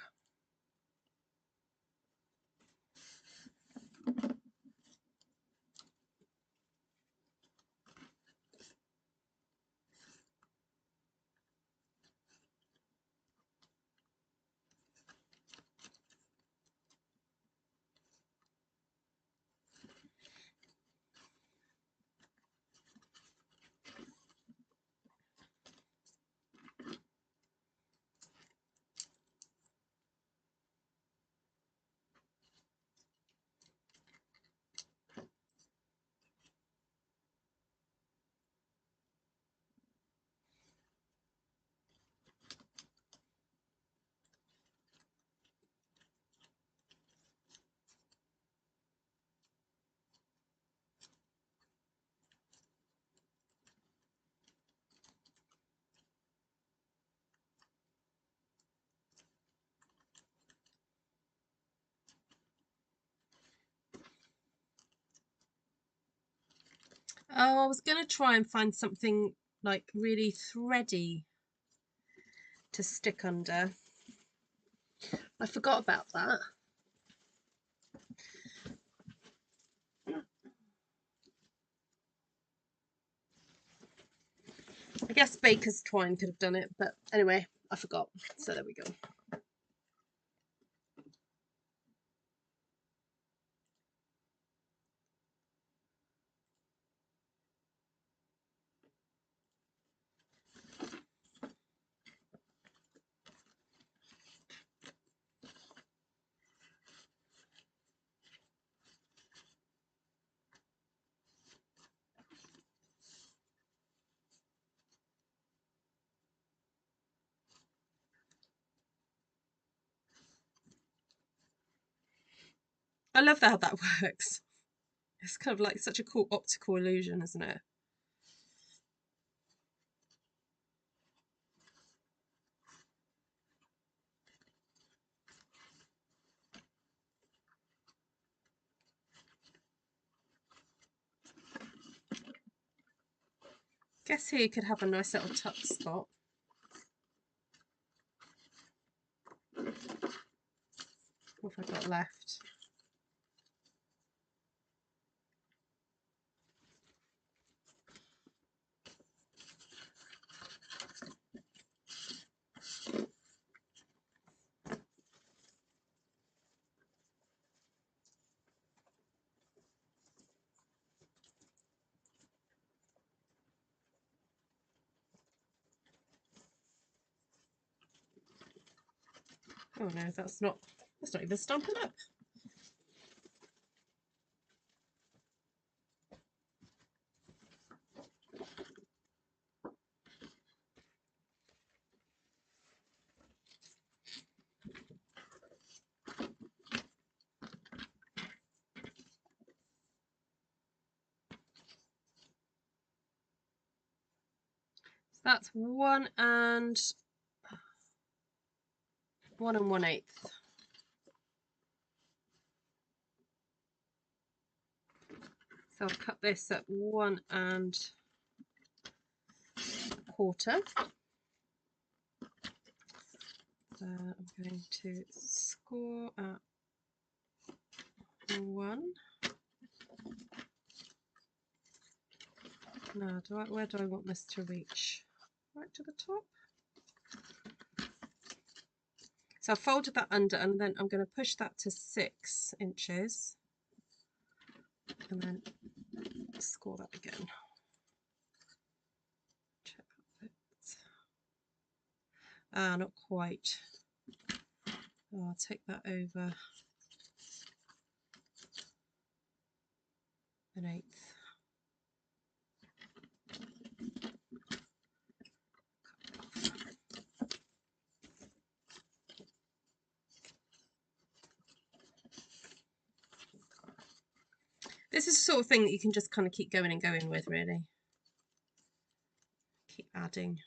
Oh, I was going to try and find something like really thready to stick under. I forgot about that. I guess baker's twine could have done it, but anyway, I forgot. So there we go. I love how that works. It's kind of like such a cool optical illusion, isn't it? Guess here you could have a nice little tuck spot. What have I got left? Oh no, that's not even Stampin' Up. That's 1 1/8. So I'll cut this at 1 1/4. I'm going to score at 1. Now, where do I want this to reach? Right to the top. So I folded that under, and then I'm going to push that to 6 inches, and then score that again. Check that bit. Ah, not quite. Oh, I'll take that over 1/8. This is the sort of thing that you can just kind of keep going and going with, really. Keep adding.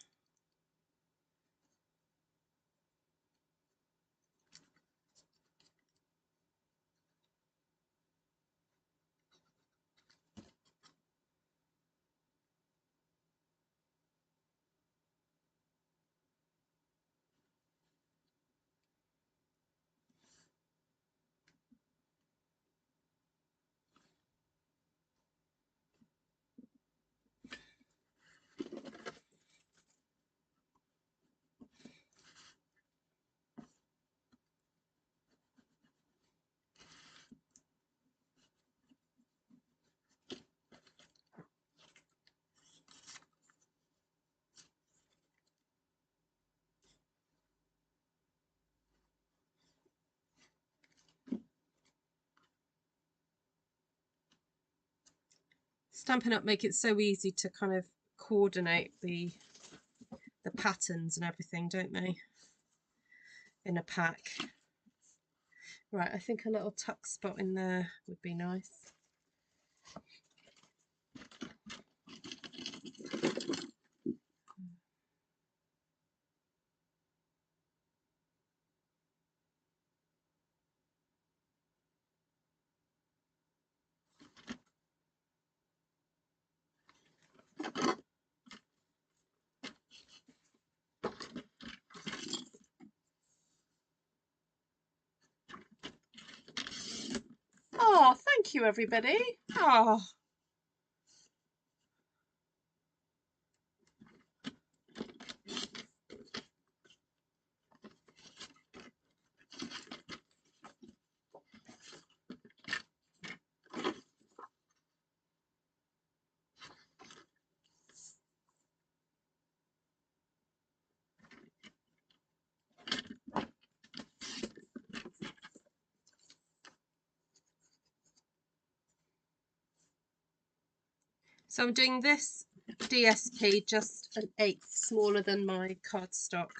Stampin' Up make it so easy to kind of coordinate the patterns and everything, don't they, in a pack. Right, I think a little tuck spot in there would be nice. Oh, thank you, everybody. Oh. So I'm doing this DSP just 1/8 smaller than my cardstock.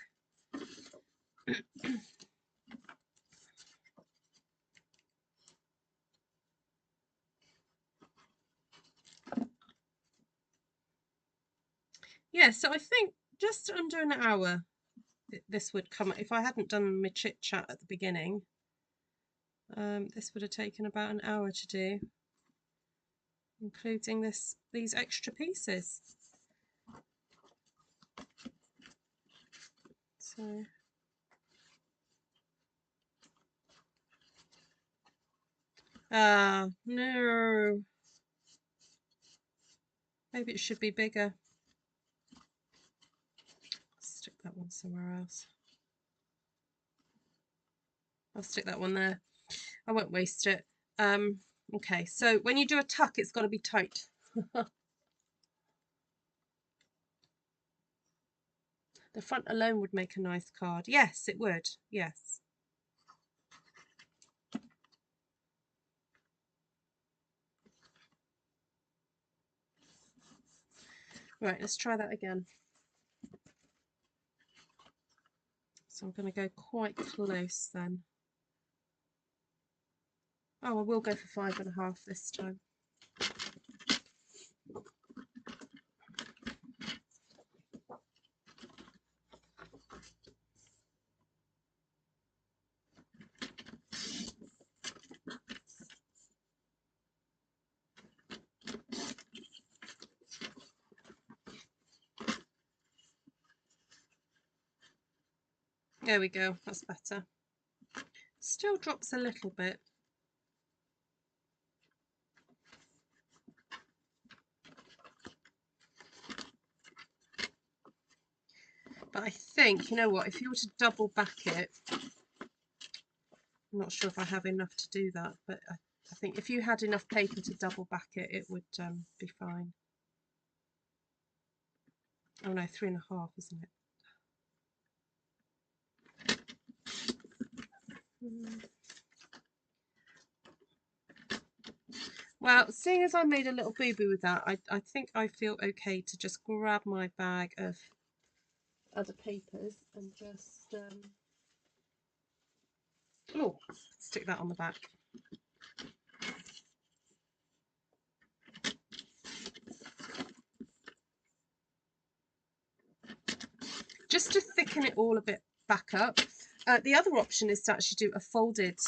Yeah, so I think just under an hour this would come. If I hadn't done my chit chat at the beginning, this would have taken about an hour to do, including these extra pieces. So no, maybe it should be bigger. Stick that one somewhere else. I'll stick that one there. I won't waste it. Okay, so when you do a tuck, it's got to be tight. The front alone would make a nice card. Yes, it would. Yes. Right, let's try that again. So I'm going to go quite close then. Oh, I will go for 5.5 this time. There we go, that's better. Still drops a little bit. But I think, you know what, if you were to double back it, I'm not sure if I have enough to do that, but I think if you had enough paper to double back it, it would be fine. Oh no, 3.5, isn't it? Well, seeing as I made a little boo-boo with that, I think I feel okay to just grab my bag of other papers and just oh, stick that on the back. Just to thicken it all a bit back up. The other option is to actually do a folded,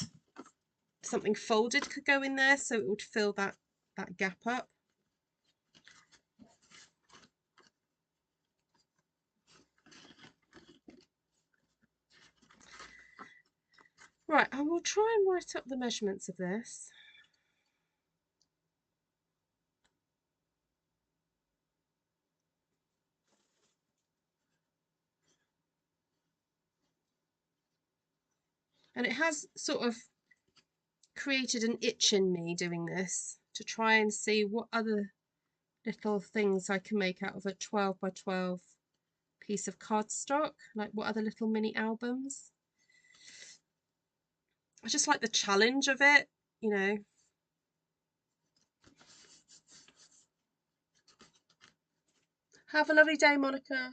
something folded could go in there, so it would fill that gap up. Right, I will try and write up the measurements of this. And it has sort of created an itch in me doing this to try and see what other little things I can make out of a 12 by 12 piece of cardstock, like what other little mini albums. I just like the challenge of it, you know. Have a lovely day, Monica.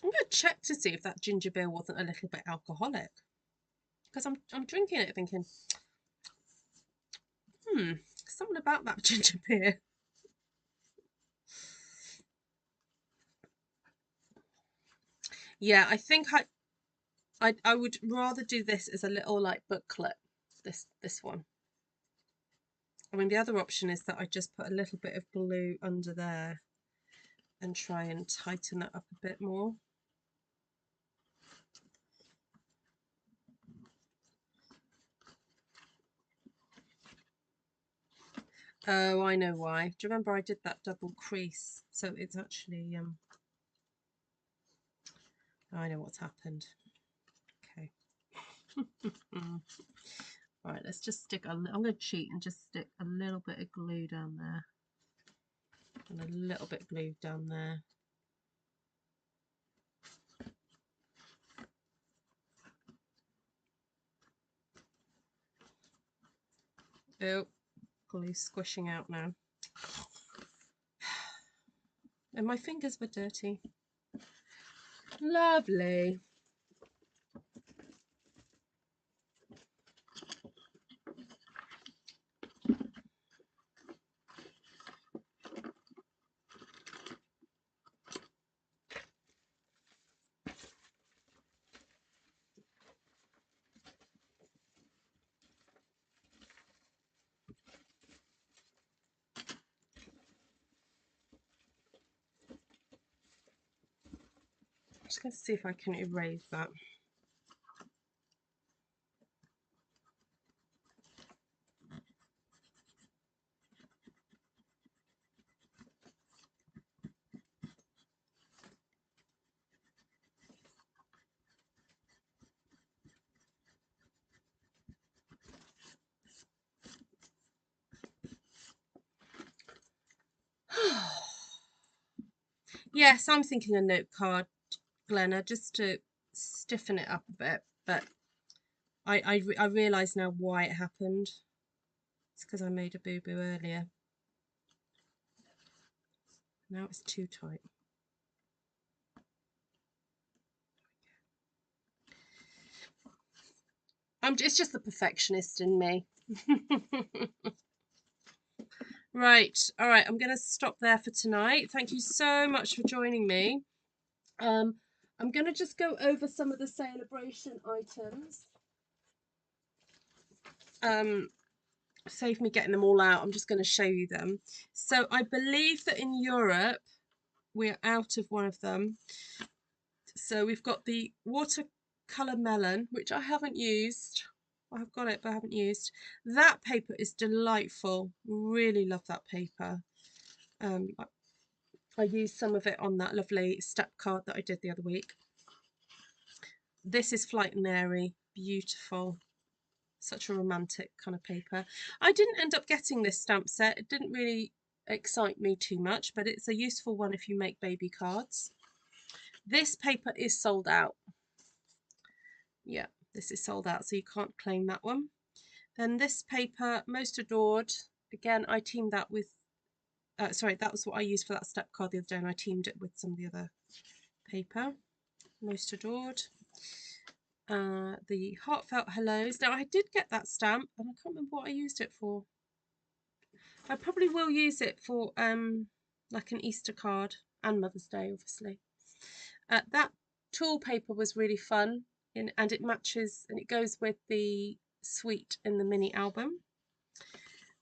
I'm going to check to see if that ginger beer wasn't a little bit alcoholic, because I'm drinking it thinking, something about that ginger beer. Yeah, I think I would rather do this as a little like booklet. This one. I mean, the other option is that I just put a little bit of glue under there and try and tighten that up a bit more. Oh, I know why. Do you remember I did that double crease? So it's actually I know what's happened. Okay. Right, let's just stick I'm going to cheat and just stick a little bit of glue down there. And a little bit of glue down there. Oh, glue squishing out now. And my fingers were dirty. Lovely. I'm just going to see if I can erase that. Yes, I'm thinking a note card, Glenna, just to stiffen it up a bit, but I realise now why it happened. It's because I made a boo-boo earlier. Now it's too tight. It's just the perfectionist in me. Right, all right, I'm going to stop there for tonight. Thank you so much for joining me. I'm going to just go over some of the Salebration items. Save me getting them all out. I'm just going to show you them. So I believe that in Europe we're out of one of them. So we've got the watercolor melon, which I haven't used. I've got it, but I haven't used. That paper is delightful. Really love that paper. I used some of it on that lovely step card that I did the other week. This is Flight and Airy. Beautiful. Such a romantic kind of paper. I didn't end up getting this stamp set. It didn't really excite me too much, but it's a useful one if you make baby cards. This paper is sold out. Yeah, this is sold out, so you can't claim that one. Then this paper, Most Adored. Again, I teamed that with, sorry, that was what I used for that step card the other day, and I teamed it with some of the other paper. Most Adored. The Heartfelt Hellos. Now, I did get that stamp, and I can't remember what I used it for. I probably will use it for like an Easter card and Mother's Day, obviously. That tool paper was really fun, and it matches and it goes with the suite in the mini album.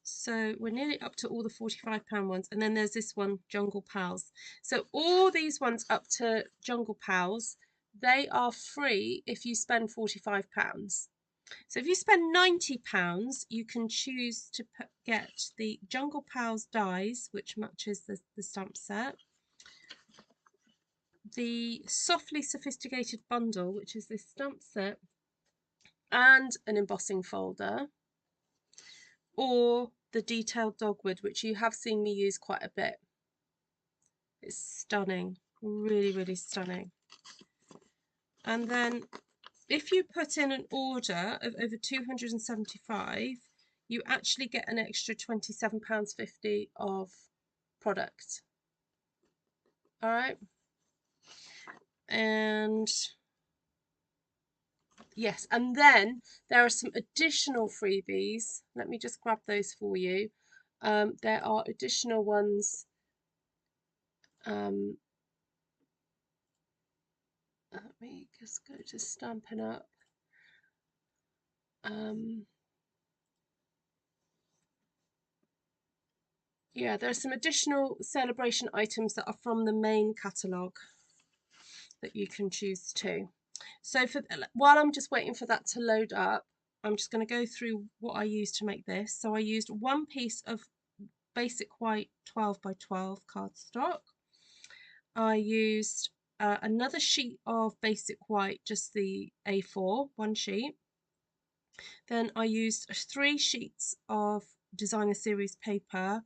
So we're nearly up to all the £45 ones, and then there's this one, Jungle Pals. So all these ones up to Jungle Pals, they are free if you spend £45. So if you spend £90, you can choose to get the Jungle Pals dies, which matches the stamp set, the Softly Sophisticated bundle, which is this stamp set, and an embossing folder, or the detailed dogwood, which you have seen me use quite a bit. It's stunning, really, really stunning. And then if you put in an order of over 275, you actually get an extra £27.50 of product. All right. And yes, and then there are some additional freebies. Let me just grab those for you. There are additional ones. Let me just go to Stampin' Up. Yeah, there are some additional Salebration items that are from the main catalogue that you can choose too. So while I'm just waiting for that to load up, I'm just going to go through what I used to make this. So I used one piece of basic white 12 by 12 cardstock. I used another sheet of basic white, just the A4, one sheet. Then I used 3 sheets of designer series paper,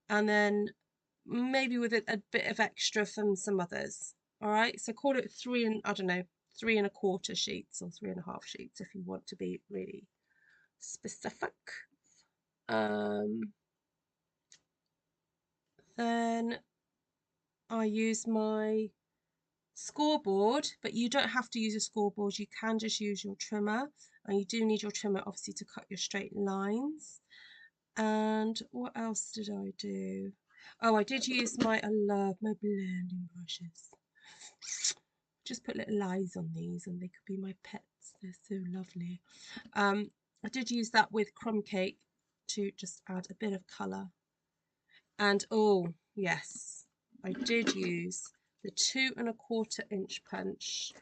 and then maybe with a bit of extra from some others. All right, so call it 3 1/4 sheets or 3.5 sheets if you want to be really specific. Then I use my scoreboard, but you don't have to use a scoreboard, you can just use your trimmer, and you do need your trimmer obviously to cut your straight lines. And what else did I do? Oh, I did use I love my blending brushes. Just put little eyes on these and they could be my pets. They're so lovely. I did use that with crumb cake to just add a bit of colour. And oh yes, I did use the 2 1/4 inch punch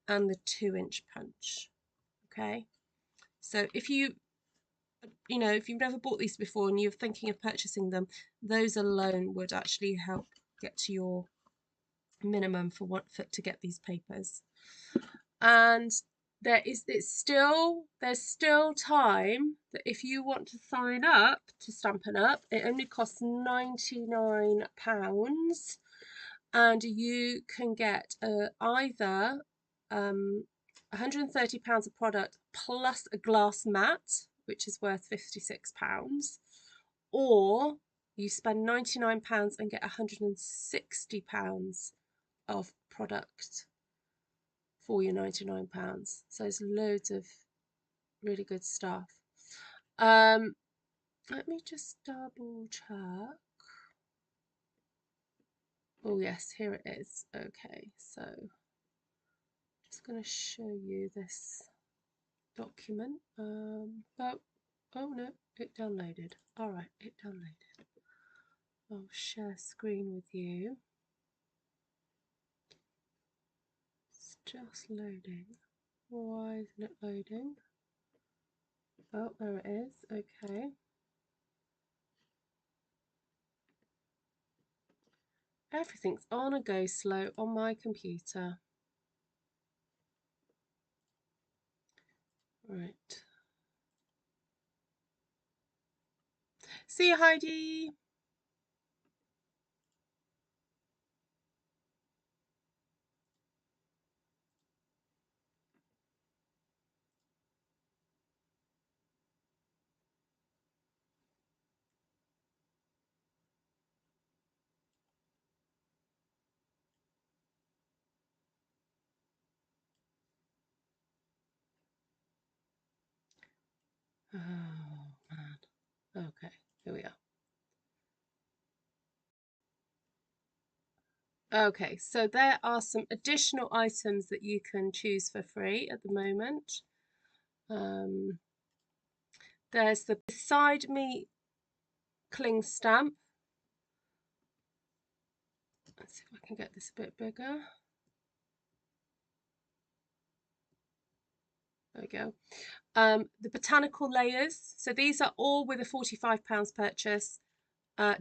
and the 2-inch punch. Okay, so if you've never bought these before and you're thinking of purchasing them, those alone would actually help get to your minimum to get these papers. And there's still time that if you want to sign up to Stampin' Up, it only costs £99, and you can get either £130 of product plus a glass mat, which is worth £56, or you spend £99 and get £160 of product for your £99. So it's loads of really good stuff. Let me just double check. Oh yes, here it is. Okay, so just going to show you this document. Oh no, it downloaded. All right, it downloaded. I'll share screen with you. It's just loading. Why isn't it loading? Oh, there it is. Okay. Everything's on a go slow on my computer. Right. See you, Heidi. Oh, man. Okay, here we are. Okay, so there are some additional items that you can choose for free at the moment. There's the Beside Me cling stamp. Let's see if I can get this a bit bigger. There we go. The botanical layers. So these are all with a £45 purchase.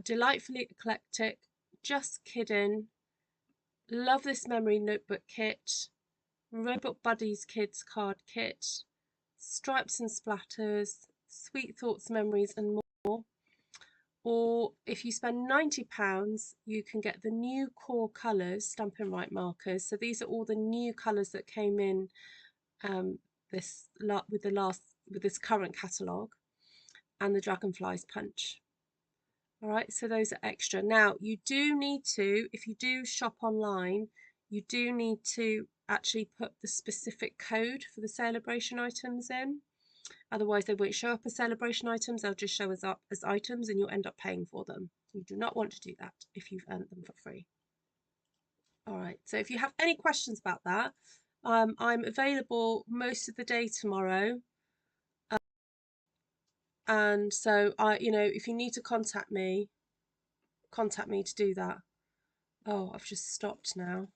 Delightfully eclectic. Just kidding. Love this memory notebook kit. Robot Buddies Kids card kit. Stripes and splatters. Sweet thoughts, memories, and more. Or if you spend £90, you can get the new core colours, Stampin' Right markers. So these are all the new colours that came in with this current catalogue, and the Dragonflies Punch. All right, so those are extra. Now you do need to, if you do shop online, you do need to actually put the specific code for the celebration items in. Otherwise, they won't show up as celebration items. They'll just show up as items, and you'll end up paying for them. You do not want to do that if you've earned them for free. All right, so if you have any questions about that, I'm available most of the day tomorrow. And so if you need to contact me to do that. Oh, I've just stopped now.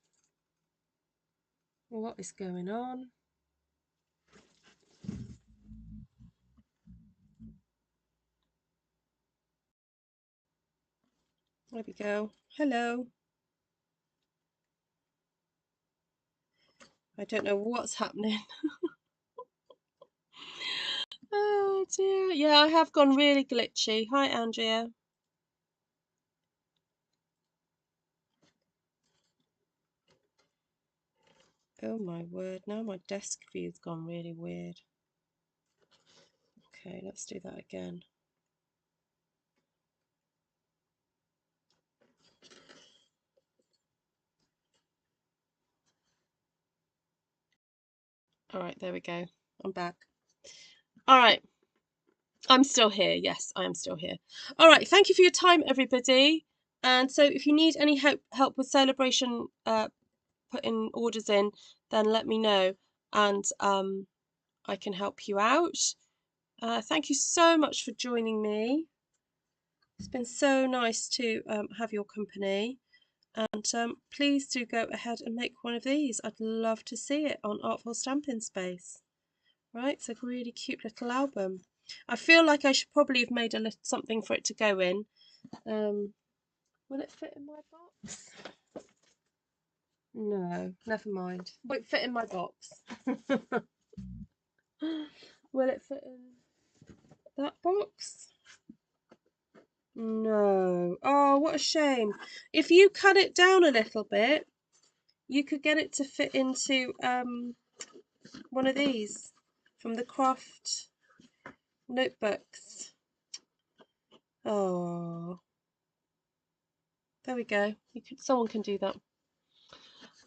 What is going on? There we go. Hello. I don't know what's happening. Oh dear. Yeah, I have gone really glitchy. Hi, Andrea. Oh my word, now my desk view's gone really weird. Okay, let's do that again. All right, there we go. I'm back. All right. I'm still here. Yes, I am still here. All right, thank you for your time, everybody. And so if you need any help with celebration, putting orders in, then let me know, and I can help you out. Thank you so much for joining me. It's been so nice to have your company, and please do go ahead and make one of these. I'd love to see it on Artful Stampin' Space. Right, it's a really cute little album. I feel like I should probably have made something for it to go in. Will it fit in my box? No, never mind. Won't fit in my box. Will it fit in that box? No. Oh, what a shame. If you cut it down a little bit, you could get it to fit into one of these from the craft notebooks. Oh, there we go. Someone can do that.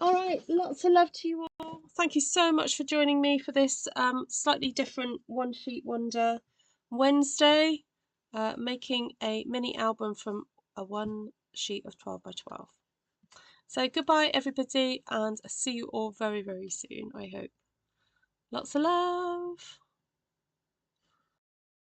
All right, lots of love to you all. Thank you so much for joining me for this slightly different One Sheet Wonder Wednesday. making a mini album from a one sheet of 12 by 12. So goodbye everybody, and I'll see you all very, very soon, I hope. Lots of love.